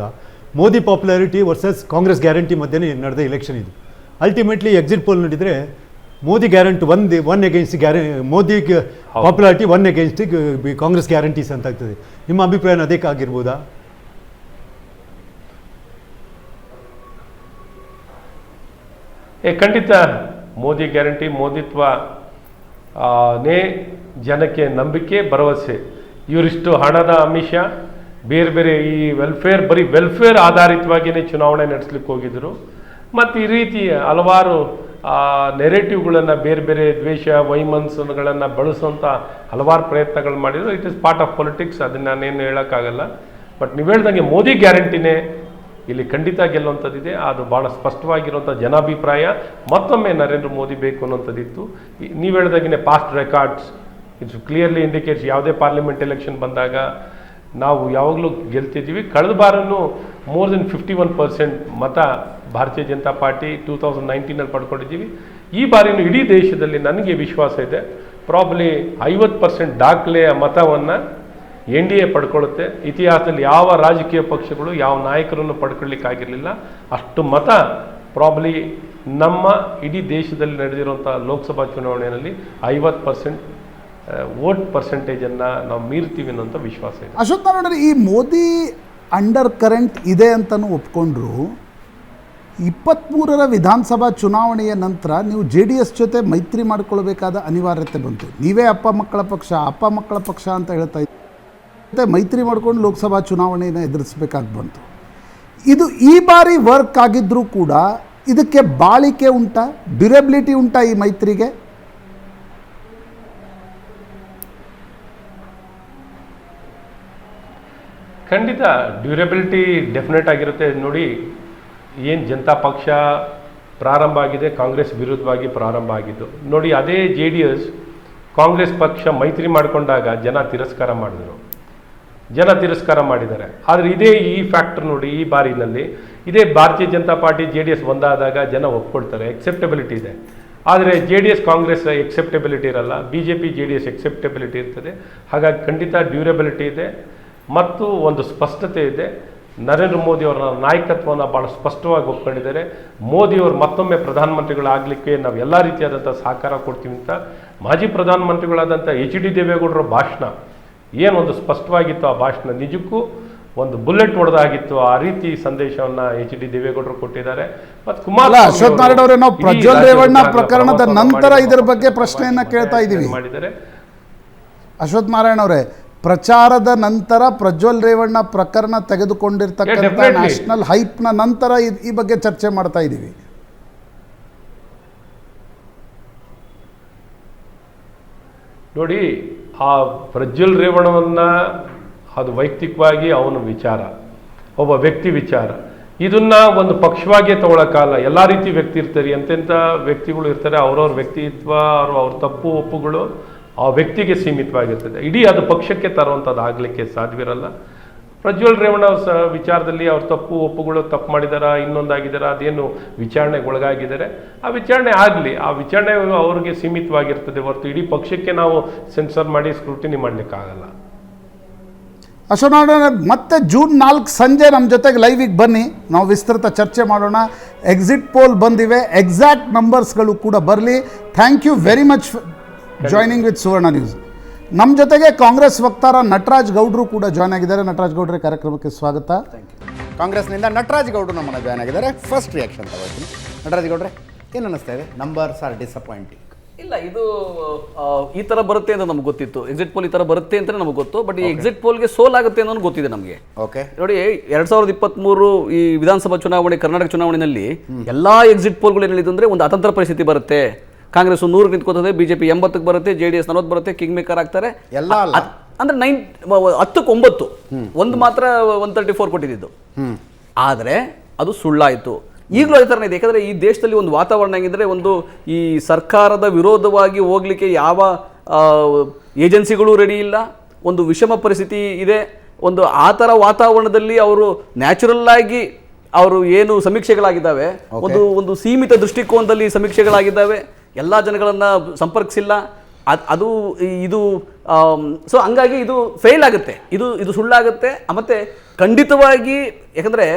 Modi popularity versus Congress guarantee ಮಧ್ಯೆ ನಡೆದ ಎಲೆಕ್ಷನ್ ಇದು. ಅಲ್ಟಿಮೇಟ್ಲಿ ಎಕ್ಸಿಟ್ ಪೋಲ್ ನೋಡಿದರೆ Modi guarantee one against Modi popularity 1 against Congress guarantees ಅಂತ ಆಗ್ತದೆ. ನಿಮ್ಮ ಅಭಿಪ್ರಾಯ ಅದಕ್ಕೆ ಆಗಿರ್ಬೋದಾ? ಖಂಡಿತ ಮೋದಿ ಗ್ಯಾರಂಟಿ, ಮೋದಿತ್ವ ನೇ ಜನಕ್ಕೆ ನಂಬಿಕೆ, ಭರವಸೆ. ಇವರಿಷ್ಟು ಹಣದ ಆಮಿಷ, ಬೇರೆ ಬೇರೆ ಈ ಬರೀ ವೆಲ್ಫೇರ್ ಆಧಾರಿತವಾಗಿಯೇ ಚುನಾವಣೆ ನಡೆಸ್ಲಿಕ್ಕೆ ಹೋಗಿದ್ರು. ಮತ್ತು ಈ ರೀತಿ ಹಲವಾರು ನೆರೇಟಿವ್ಗಳನ್ನು, ಬೇರೆ ಬೇರೆ ದ್ವೇಷ ವೈಮನಸ್ಸುಗಳನ್ನು ಬಳಸುವಂಥ ಹಲವಾರು ಪ್ರಯತ್ನಗಳು ಮಾಡಿದ್ರು. It is part of politics, ಅದನ್ನು ನಾನೇನು ಹೇಳೋಕ್ಕಾಗಲ್ಲ. ಬಟ್ ನೀವು ಹೇಳ್ದಂಗೆ ಮೋದಿ ಗ್ಯಾರಂಟಿನೇ ಇಲ್ಲಿ ಖಂಡಿತ ಗೆಲ್ಲುವಂಥದ್ದಿದೆ. ಅದು ಭಾಳ ಸ್ಪಷ್ಟವಾಗಿರುವಂಥ ಜನಾಭಿಪ್ರಾಯ. ಮತ್ತೊಮ್ಮೆ ನರೇಂದ್ರ ಮೋದಿ ಬೇಕು ಅನ್ನೋಂಥದ್ದಿತ್ತು. ನೀವು ಹೇಳ್ದಾಗೆ past records it's clearly indicates. ಯಾವುದೇ ಪಾರ್ಲಿಮೆಂಟ್ ಎಲೆಕ್ಷನ್ ಬಂದಾಗ ನಾವು ಯಾವಾಗಲೂ ಗೆಲ್ತಿದ್ದೀವಿ. ಕಳೆದ ಬಾರನೂ ಮೋರ್ ದೆನ್ 51% ಮತ ಭಾರತೀಯ ಜನತಾ ಪಾರ್ಟಿ 2019ನಲ್ಲಿ ಪಡ್ಕೊಂಡಿದ್ದೀವಿ. ಈ ಬಾರಿನೂ ಇಡೀ ದೇಶದಲ್ಲಿ ನನಗೆ ವಿಶ್ವಾಸ ಇದೆ, ಪ್ರಾಬ್ಲಿ 50% ದಾಖಲೆಯ ಮತವನ್ನು NDA ಪಡ್ಕೊಳ್ಳುತ್ತೆ. ಇತಿಹಾಸದಲ್ಲಿ ಯಾವ ರಾಜಕೀಯ ಪಕ್ಷಗಳು, ಯಾವ ನಾಯಕರನ್ನು ಪಡ್ಕೊಳ್ಳಿಕ್ಕಾಗಿರಲಿಲ್ಲ. ಅಷ್ಟು ಮತ ಪ್ರಾಬ್ಲಿ ನಮ್ಮ ಇಡೀ ದೇಶದಲ್ಲಿ ನಡೆದಿರುವಂಥ ಲೋಕಸಭಾ ಚುನಾವಣೆಯಲ್ಲಿ 50% ವೋಟ್ ಪರ್ಸೆಂಟೇಜನ್ನು ನಾವು ಮೀರ್ತೀವಿ ಅನ್ನೋಂಥ ವಿಶ್ವಾಸ ಇದೆ. ಅಶೋಕ್ ನಾರಾಯಣ, ಈ ಮೋದಿ ಅಂಡರ್ ಕರೆಂಟ್ ಇದೆ ಅಂತಲೂ ಒಪ್ಕೊಂಡ್ರು. 23ರ ವಿಧಾನಸಭಾ ಚುನಾವಣೆಯ ನಂತರ ನೀವು JDS ಜೊತೆ ಮೈತ್ರಿ ಮಾಡಿಕೊಳ್ಬೇಕಾದ ಅನಿವಾರ್ಯತೆ ಬಂತು. ನೀವೇ ಅಪ್ಪ ಮಕ್ಕಳ ಪಕ್ಷ ಅಂತ ಹೇಳ್ತಾ ಇದ್ದೆ, ಮೈತ್ರಿ ಮಾಡ್ಕೊಂಡು ಲೋಕಸಭಾ ಚುನಾವಣೆಯನ್ನು ಎದುರಿಸಬೇಕಾಗಿ ಬಂತು. ಇದು ಈ ಬಾರಿ ವರ್ಕ್ ಆಗಿದ್ದರೂ ಕೂಡ ಇದಕ್ಕೆ ಬಾಳಿಕೆ ಉಂಟಾ, ಡ್ಯೂರಬಿಲಿಟಿ ಉಂಟಾ ಈ ಮೈತ್ರಿಗೆ? ಖಂಡಿತ ಡ್ಯೂರಬಿಲಿಟಿ ಡೆಫಿನೆಟ್ ಆಗಿರುತ್ತೆ. ನೋಡಿ, ಏನು ಜನತಾ ಪಕ್ಷ ಪ್ರಾರಂಭ ಆಗಿದೆ, ಕಾಂಗ್ರೆಸ್ ವಿರುದ್ಧವಾಗಿ ಪ್ರಾರಂಭ ಆಗಿದ್ದು. ನೋಡಿ, ಅದೇ JDS ಕಾಂಗ್ರೆಸ್ ಪಕ್ಷ ಮೈತ್ರಿ ಮಾಡಿಕೊಂಡಾಗ ಜನ ತಿರಸ್ಕಾರ ಮಾಡಿದ್ದಾರೆ. ಆದರೆ ಈ ಫ್ಯಾಕ್ಟರ್ ನೋಡಿ, ಈ ಬಾರಿನಲ್ಲಿ ಇದೇ ಭಾರತೀಯ ಜನತಾ ಪಾರ್ಟಿ JDS ಒಂದಾದಾಗ ಜನ ಒಪ್ಕೊಳ್ತಾರೆ, ಎಕ್ಸೆಪ್ಟಬಿಲಿಟಿ ಇದೆ. ಆದರೆ JDS ಕಾಂಗ್ರೆಸ್ ಎಕ್ಸೆಪ್ಟಬಿಲಿಟಿ ಇರಲ್ಲ, BJP JDS ಎಕ್ಸೆಪ್ಟಬಿಲಿಟಿ ಇರ್ತದೆ. ಹಾಗಾಗಿ ಖಂಡಿತ ಡ್ಯೂರಬಿಲಿಟಿ ಇದೆ ಮತ್ತು ಒಂದು ಸ್ಪಷ್ಟತೆ ಇದೆ. ನರೇಂದ್ರ ಮೋದಿಯವರ ನಾಯಕತ್ವವನ್ನು ಭಾಳ ಸ್ಪಷ್ಟವಾಗಿ ಒಪ್ಕೊಂಡಿದ್ದಾರೆ. ಮೋದಿಯವರು ಮತ್ತೊಮ್ಮೆ ಪ್ರಧಾನಮಂತ್ರಿಗಳಾಗಲಿಕ್ಕೆ ನಾವು ಎಲ್ಲ ರೀತಿಯಾದಂಥ ಸಹಕಾರ ಕೊಡ್ತೀವಿ ಅಂತ ಮಾಜಿ ಪ್ರಧಾನಮಂತ್ರಿಗಳಾದಂಥ HD ದೇವೇಗೌಡರ ಭಾಷಣ ಏನೊಂದು ಸ್ಪಷ್ಟವಾಗಿತ್ತು. ಆ ಭಾಷಣ ನಿಜಕ್ಕೂ ಒಂದು ಬುಲೆಟ್ ಹೊಡೆದಾಗಿತ್ತು. ಆ ರೀತಿ ಸಂದೇಶವನ್ನು HD ದೇವೇಗೌಡರು ಕೊಟ್ಟಿದ್ದಾರೆ. ಮತ್ತು ಅಶ್ವಥ್ ನಾರಾಯಣ ಅವರೇ, ನಾವು ಪ್ರಜ್ವಲ್ ರೇವಣ್ಣ ಪ್ರಕರಣದ ನಂತರ ಇದರ ಬಗ್ಗೆ ಪ್ರಶ್ನೆಯನ್ನು ಕೇಳ್ತಾ ಇದ್ದೀವಿ. ಅಶ್ವಥ್ ನಾರಾಯಣ ಅವರೇ, ಪ್ರಚಾರದ ನಂತರ ಪ್ರಜ್ವಲ್ ರೇವಣ್ಣ ಪ್ರಕರಣ ತೆಗೆದುಕೊಂಡಿರ್ತಕ್ಕಂಥ ನ್ಯಾಷನಲ್ ಹೈಪ್ನ ನಂತರ ಈ ಬಗ್ಗೆ ಚರ್ಚೆ ಮಾಡ್ತಾ ಇದ್ದೀವಿ. ನೋಡಿ, ಆ ಪ್ರಜ್ವಲ್ ರೇವಣ್ಣವನ್ನು ಅದು ವೈಯಕ್ತಿಕವಾಗಿ ಅವನ ವಿಚಾರ, ಒಬ್ಬ ವ್ಯಕ್ತಿ ವಿಚಾರ. ಇದನ್ನ ಒಂದು ಪಕ್ಷವಾಗಿಯೇ ತಗೊಳ್ಳೋಕ್ಕಲ್ಲ. ಎಲ್ಲ ರೀತಿ ವ್ಯಕ್ತಿ ಇರ್ತಾರೆ, ಎಂತೆಂಥ ವ್ಯಕ್ತಿಗಳು ಇರ್ತಾರೆ. ಅವ್ರವ್ರ ವ್ಯಕ್ತಿತ್ವ, ಅವ್ರ ತಪ್ಪು ಒಪ್ಪುಗಳು ಆ ವ್ಯಕ್ತಿಗೆ ಸೀಮಿತವಾಗಿರ್ತದೆ. ಇಡೀ ಅದು ಪಕ್ಷಕ್ಕೆ ತರುವಂಥದ್ದು ಆಗಲಿಕ್ಕೆ ಸಾಧ್ಯವಿರಲ್ಲ. ಪ್ರಜ್ವಲ್ ರೇವಣ್ಣ ವಿಚಾರದಲ್ಲಿ ಅವ್ರ ತಪ್ಪು ಒಪ್ಪುಗಳು, ತಪ್ಪು ಮಾಡಿದಾರ, ಇನ್ನೊಂದಾಗಿದ್ದಾರೆ, ಅದೇನು ವಿಚಾರಣೆಗೆ ಒಳಗಾಗಿದ್ದಾರೆ, ಆ ವಿಚಾರಣೆ ಆಗಲಿ. ಆ ವಿಚಾರಣೆ ಅವ್ರಿಗೆ ಸೀಮಿತವಾಗಿರ್ತದೆ ಹೊರತು ಇಡೀ ಪಕ್ಷಕ್ಕೆ ನಾವು ಸೆನ್ಸರ್ ಮಾಡಿ ಸ್ಕ್ರೂಟಿನಿ ಮಾಡಲಿಕ್ಕಾಗಲ್ಲ. ಅಶೋಕ್ ನಾರಾಯಣ, ಮತ್ತೆ ಜೂನ್ 4 ಸಂಜೆ ನಮ್ಮ ಜೊತೆಗೆ ಲೈವಿಗೆ ಬನ್ನಿ, ನಾವು ವಿಸ್ತೃತ ಚರ್ಚೆ ಮಾಡೋಣ. ಎಕ್ಸಿಟ್ ಪೋಲ್ ಬಂದಿವೆ, ಎಕ್ಸಾಕ್ಟ್ ನಂಬರ್ಸ್ಗಳು ಕೂಡ ಬರಲಿ. Thank you very much joining with Suvarna news. ನಮ್ಮ ಜೊತೆಗೆ ಕಾಂಗ್ರೆಸ್ ವಕ್ತಾರ ನಟರಾಜ್ ಗೌಡ್ರು ಕೂಡ ಜಾಯ್ನ್ ಆಗಿದ್ದಾರೆ. ನಟರಾಜ್ ಗೌಡ್ರೆ, ಕಾರ್ಯಕ್ರಮಕ್ಕೆ ಸ್ವಾಗತ. ಕಾಂಗ್ರೆಸ್ನಿಂದ ನಟರಾಜ್ ಗೌಡ್ರು ನಮ್ಮನ್ನು ಜಾಯ್ನ್ ಆಗಿದ್ದಾರೆ. ಫಸ್ಟ್ ರಿಯಾಕ್ಷನ್ ತಗೋತೀನಿ. ನಟರಾಜ್ ಗೌಡ್ರೆ, ಏನು ಅನ್ನಿಸ್ತಾ ಇದೆ? Numbers are disappointing. ಇಲ್ಲ, ಇದು ಈ ಥರ ಬರುತ್ತೆ ಅಂತ ನಮ್ಗೆ ಗೊತ್ತಿತ್ತು. ಎಕ್ಸಿಟ್ ಪೋಲ್ ಈ ಥರ ಬರುತ್ತೆ ಅಂತ ನಮಗೆ ಗೊತ್ತು. ಬಟ್ ಈ ಎಕ್ಸಿಟ್ ಪೋಲ್ಗೆ ಸೋಲಾಗುತ್ತೆ ಅನ್ನೋದು ಗೊತ್ತಿದೆ ನಮಗೆ. ಓಕೆ, ನೋಡಿ, 2023 ಈ ವಿಧಾನಸಭಾ ಚುನಾವಣೆ, ಕರ್ನಾಟಕ ಚುನಾವಣೆಯಲ್ಲಿ ಎಲ್ಲಾ ಎಕ್ಸಿಟ್ ಪೋಲ್ಗಳು ಏನು ಹೇಳಿದ್ರು ಅಂದ್ರೆ ಒಂದು ಅತಂತ್ರ ಪರಿಸ್ಥಿತಿ ಬರುತ್ತೆ. ಕಾಂಗ್ರೆಸ್ 100 ನಿಂತ್ಕೋತದೆ, BJP 80ಕ್ಕೆ ಬರುತ್ತೆ, JDS 40 ಬರುತ್ತೆ, ಕಿಂಗ್ ಮೇಕರ್ ಆಗ್ತಾರೆ. ಅಂದರೆ 10-9 ಒಂದು ಮಾತ್ರ 134 ಕೊಟ್ಟಿದ್ದು. ಆದರೆ ಅದು ಸುಳ್ಳಾಯಿತು. ಈಗಲೂ ಅದೇ ಥರನೇ ಇದೆ. ಯಾಕಂದರೆ ಈ ದೇಶದಲ್ಲಿ ಒಂದು ವಾತಾವರಣ ಹೆಂಗಿದ್ರೆ, ಒಂದು ಈ ಸರ್ಕಾರದ ವಿರೋಧವಾಗಿ ಹೋಗ್ಲಿಕ್ಕೆ ಯಾವ ಏಜೆನ್ಸಿಗಳು ರೆಡಿ ಇಲ್ಲ, ಒಂದು ವಿಷಮ ಪರಿಸ್ಥಿತಿ ಇದೆ. ಒಂದು ಆ ಥರ ವಾತಾವರಣದಲ್ಲಿ ಅವರು ನ್ಯಾಚುರಲ್ ಆಗಿ ಅವರು ಏನು ಸಮೀಕ್ಷೆಗಳಾಗಿದ್ದಾವೆ, ಒಂದು ಸೀಮಿತ ದೃಷ್ಟಿಕೋನದಲ್ಲಿ ಸಮೀಕ್ಷೆಗಳಾಗಿದ್ದಾವೆ, ಎಲ್ಲ ಜನಗಳನ್ನು ಸಂಪರ್ಕಿಸಿಲ್ಲ. ಅದು ಇದು ಸೊ ಹಂಗಾಗಿ ಇದು ಫೇಲ್ ಆಗುತ್ತೆ, ಇದು ಸುಳ್ಳಾಗುತ್ತೆ. ಮತ್ತು ಖಂಡಿತವಾಗಿ ಯಾಕಂದರೆ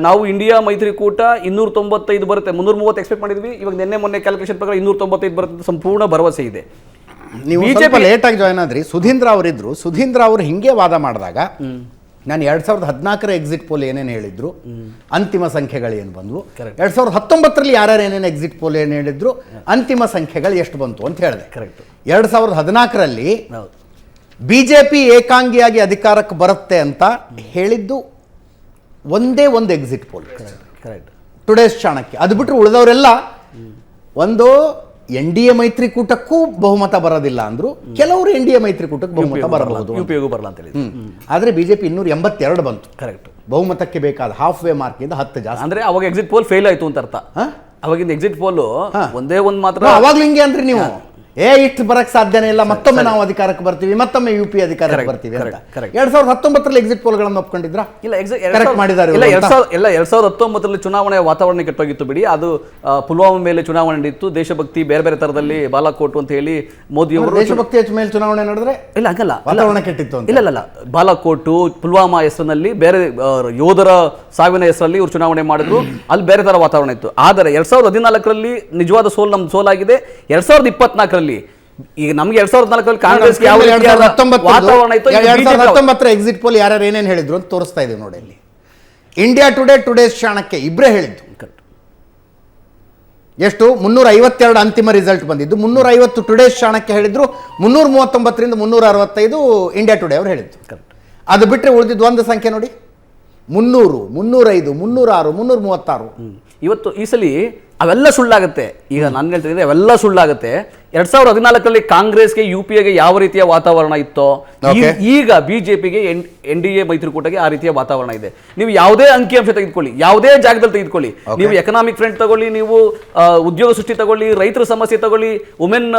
ನಾವು ಇಂಡಿಯಾ ಮೈತ್ರಿಕೂಟ 295 ಬರುತ್ತೆ, 330 ಎಕ್ಸ್ಪೆಕ್ಟ್ ಮಾಡಿದ್ವಿ. ಇವಾಗ ಮೊನ್ನೆ ಕ್ಯಾಲ್ಕುಲೇಷನ್ ಪ್ರಕಾರ 295 ಬರುತ್ತೆ, ಸಂಪೂರ್ಣ ಭರವಸೆ ಇದೆ. ನೀವು ಸ್ವಲ್ಪ ಲೇಟಾಗಿ ಜಾಯ್ನ್ ಆದ್ರಿ. ಸುಧೀಂದ್ರ ಅವರಿದ್ರು, ಸುಧೀಂದ್ರ ಅವರು ಹಿಂಗೆ ವಾದ ಮಾಡಿದಾಗ ನಾನು 2014 ಎಕ್ಸಿಟ್ ಪೋಲ್ ಏನೇನು ಹೇಳಿದ್ರು, ಅಂತಿಮ ಸಂಖ್ಯೆಗಳು ಏನು ಬಂದವು, 2019 ಯಾರ್ಯಾರು ಏನೇನು ಎಕ್ಸಿಟ್ ಪೋಲ್ ಏನು ಹೇಳಿದ್ರು, ಅಂತಿಮ ಸಂಖ್ಯೆಗಳು ಎಷ್ಟು ಬಂತು ಅಂತ ಹೇಳಿದೆ. ಕರೆಕ್ಟ್. 2014 ಬಿಜೆಪಿ ಏಕಾಂಗಿಯಾಗಿ ಅಧಿಕಾರಕ್ಕೆ ಬರುತ್ತೆ ಅಂತ ಹೇಳಿದ್ದು ಒಂದೇ ಒಂದು exit poll, correct, today's Chanakya. ಅದು ಬಿಟ್ಟರೆ ಉಳಿದವರೆಲ್ಲ ಒಂದು NDA ಮೈತ್ರಿಕೂಟಕ್ಕೂ ಬಹುಮತ ಬರೋದಿಲ್ಲ ಅಂದ್ರು, ಕೆಲವರು NDA ಮೈತ್ರಿಕೂಟಕ್ಕೆ ಬಹುಮತ ಬರಬಹುದು, UPA ಬರಲ್ಲ ಅಂತ ಹೇಳಿ. ಆದರೆ ಬಿಜೆಪಿ 282 ಬಂತು. ಕರೆಕ್ಟ್. ಬಹುಮತಕ್ಕೆ ಬೇಕಾದ ಹಾಫ್ ವೇ ಮಾರ್ಕ್ ಇಂದ 10 ಜಾಸ್ತಿ. ಅಂದ್ರೆ ಅವಾಗ ಎಕ್ಸಿಟ್ ಪೋಲ್ ಫೇಲ್ ಆಯ್ತು ಅಂತ ಅರ್ಥ. ಅವಾಗಿಂದ ಎಕ್ಸಿಟ್ ಪೋಲ್ ಒಂದೇ ಒಂದು ಮಾತ್ರ. ಅವಾಗ್ಲೂ ಹಿಂಗೆ ಅಂದ್ರೆ ನೀವು ಇಷ್ಟು ಬರಕ್ ಸಾಧ್ಯನೇ ಇಲ್ಲ, ಮತ್ತೊಮ್ಮೆ ನಾವು ಅಧಿಕಾರಕ್ಕೆ ಬರ್ತೀವಿ, ಮತ್ತೊಮ್ಮೆ UP ಅಧಿಕಾರಕ್ಕೆ ಬರ್ತೀವಿ ಅಂತ. 2019 ಎಕ್ಸಿಟ್ ಪೋಲ್ಗಳನ್ನು ಒಪ್ಕೊಂಡಿದ್ರಾ? ಇಲ್ಲ, ಕರೆಕ್ಟ್ ಮಾಡಿದ್ದಾರೆ. 2019 ಚುನಾವಣೆ ವಾತಾವರಣ ಕೆಟ್ಟೋಗಿತ್ತು ಬಿಡಿ. ಅದು ಪುಲ್ವಾಮಾ ಮೇಲೆ ಚುನಾವಣೆ ನಡೆಯಿತು, ದೇಶಭಕ್ತಿ ಬೇರೆ ಬೇರೆ ತರದಲ್ಲಿ ಬಾಲಾಕೋಟ್ ಅಂತ ಹೇಳಿ ಮೋದಿ ಅವರು ದೇಶಭಕ್ತಿ ಮೇಲೆ ಚುನಾವಣೆ ನಡೆದ್ರೆ ಇಲ್ಲ ಹಂಗಲ್ಲ, ವಾತಾವರಣ ಕೆಟ್ಟಿತ್ತು. ಇಲ್ಲ ಬಾಲಾಕೋಟು ಪುಲ್ವಾಮಾ ಹೆಸರಿನಲ್ಲಿ ಬೇರೆ ಯೋಧರ ಸಾವಿನ ಹೆಸರಲ್ಲಿ ಇವರು ಚುನಾವಣೆ ಮಾಡಿದ್ರು, ಅಲ್ಲಿ ಬೇರೆ ತರ ವಾತಾವರಣ ಇತ್ತು. ಆದರೆ 2014 ನಿಜವಾದ ನಮ್ದು ಸೋಲಾಗಿದೆ. 2024 ಈಗ ನಮ್ಗೆ 2014 ಕಾಂಗ್ರೆಸ್ ವಾತಾವರಣ ಇತ್ತು. 2019 ಎಕ್ಸಿಟ್ ಪೋಲ್ ಯಾರ್ಯಾರು ಏನೇನು ಹೇಳಿದ್ರು ಅಂತ ತೋರಿಸ್ತಾ ಇದೀವಿ ನೋಡಿ. ಅಲ್ಲಿ ಇಂಡಿಯಾ ಟುಡೇ, ಟುಡೇಸ್ ಚಾಣಕ್ಯ ಇಬ್ಬರೇ ಹೇಳಿದ್ದು. ಎಷ್ಟು? 352 ಅಂತಿಮ ರಿಸಲ್ಟ್ ಬಂದಿದ್ದು. 350 ಟುಡೇಸ್ ಚಾಣಕ್ಯ ಹೇಳಿದ್ರು, 339 365 ಇಂಡಿಯಾ ಟುಡೇ ಅವರು ಹೇಳಿದ್ದು. ಅದು ಬಿಟ್ಟರೆ ಉಳಿದಿದ್ದು ಒಂದು ಸಂಖ್ಯೆ ನೋಡಿ, 300, 305, 306, 336. ಇವತ್ತು ಈ ಸಲ ಅವೆಲ್ಲ ಸುಳ್ಳಾಗುತ್ತೆ. ಈಗ ನಾನು ಹೇಳ್ತಿದ್ದೆ ಅವೆಲ್ಲ ಸುಳ್ಳಾಗುತ್ತೆ. 2014 ಕಾಂಗ್ರೆಸ್ಗೆ UPAಗೆ ಯಾವ ರೀತಿಯ ವಾತಾವರಣ ಇತ್ತೋ, ಈಗ ಬಿಜೆಪಿಗೆ NDA ಮೈತ್ರಿಕೂಟಕ್ಕೆ ಆ ರೀತಿಯ ವಾತಾವರಣ ಇದೆ. ನೀವು ಯಾವುದೇ ಅಂಕಿಅಂಶ ತೆಗೆದುಕೊಳ್ಳಿ, ಯಾವುದೇ ಜಾಗದಲ್ಲಿ ತೆಗೆದುಕೊಳ್ಳಿ, ನೀವು ಎಕನಾಮಿಕ್ ಫ್ರಂಟ್ ತಗೊಳ್ಳಿ, ನೀವು ಉದ್ಯೋಗ ಸೃಷ್ಟಿ ತಗೊಳ್ಳಿ, ರೈತರ ಸಮಸ್ಯೆ ತಗೊಳ್ಳಿ, ವುಮೆನ್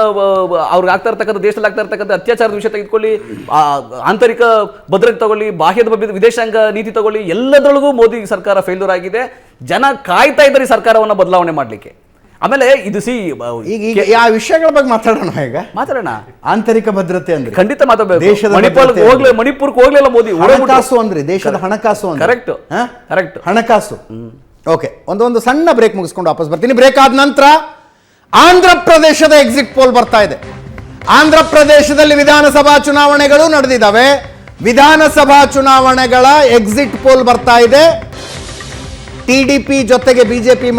ಅವ್ರಿಗೆ ಆಗ್ತಾ ಇರ್ತಕ್ಕಂಥ ದೇಶದಲ್ಲಿ ಆಗ್ತಾ ಇರ್ತಕ್ಕಂಥ ಅತ್ಯಾಚಾರದ ವಿಷಯ ತೆಗೆದುಕೊಳ್ಳಿ, ಆಂತರಿಕ ಭದ್ರತೆ ತಗೊಳ್ಳಿ, ಬಾಹ್ಯದ ವಿದೇಶಾಂಗ ನೀತಿ ತಗೊಳ್ಳಿ, ಎಲ್ಲದರೊಳಗೂ ಮೋದಿ ಸರ್ಕಾರ ಫೇಲ್ಯೂರ್ ಆಗಿದೆ. ಜನ ಕಾಯ್ತಾ ಇದ್ದಾರೆ ಸರ್ಕಾರವನ್ನು ಬದಲಾವಣೆ ಮಾಡಲಿಕ್ಕೆ. ಆಮೇಲೆ ಇದು ಈಗ ಆ ವಿಷಯಗಳ ಬಗ್ಗೆ ಮಾತಾಡೋಣ. ಆಂತರಿಕ ಭದ್ರತೆ ಅಂದ್ರೆ ಖಂಡಿತ ಮಾತಾಡಬೇಕು. ಮಣಿಪುರಕ್ಕೆ ಹೋಗ್ಲಿಲ್ಲ ಮೋದಿ. ಹಣಕಾಸು ಅಂದ್ರೆ ದೇಶದ ಹಣಕಾಸು ಅಂದ್ರೆ ಕರೆಕ್ಟ್ ಹಣಕಾಸು. ಓಕೆ, ಒಂದು ಸಣ್ಣ ಬ್ರೇಕ್ ಮುಗಿಸ್ಕೊಂಡು ವಾಪಸ್ ಬರ್ತೀನಿ. ಬ್ರೇಕ್ ಆದ ನಂತರ ಆಂಧ್ರ ಪ್ರದೇಶದ ಎಕ್ಸಿಟ್ ಪೋಲ್ ಬರ್ತಾ ಇದೆ. ಆಂಧ್ರ ಪ್ರದೇಶದಲ್ಲಿ ವಿಧಾನಸಭಾ ಚುನಾವಣೆಗಳು ನಡೆದಿದ್ದಾವೆ. ವಿಧಾನಸಭಾ ಚುನಾವಣೆಗಳ ಎಕ್ಸಿಟ್ ಪೋಲ್ ಬರ್ತಾ ಇದೆ. TDP ಜೊತೆಗೆ ಬಿಜೆಪಿ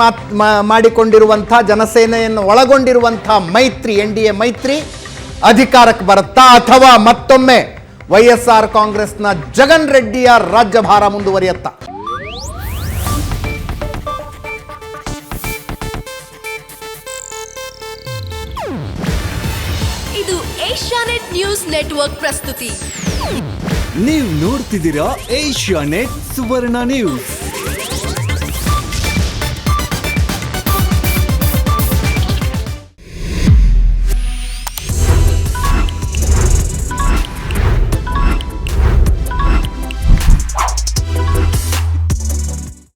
ಮಾಡಿಕೊಂಡಿರುವಂತಹ ಜನಸೇನೆಯನ್ನು ಒಳಗೊಂಡಿರುವಂತಹ ಮೈತ್ರಿ, NDA ಮೈತ್ರಿ ಅಧಿಕಾರಕ್ಕೆ ಬರುತ್ತಾ, ಅಥವಾ ಮತ್ತೊಮ್ಮೆ YSR ಕಾಂಗ್ರೆಸ್ನ ಜಗನ್ ರೆಡ್ಡಿಯ ರಾಜ್ಯಭಾರ ಮುಂದುವರಿಯುತ್ತಾ? ಇದು ಏಷ್ಯಾನೆಟ್ ನ್ಯೂಸ್ ನೆಟ್ವರ್ಕ್ ಪ್ರಸ್ತುತಿ. ನೀವು ನೋಡ್ತಿದ್ದೀರಾ ಏಷ್ಯಾನೆಟ್ ಸುವರ್ಣ ನ್ಯೂಸ್.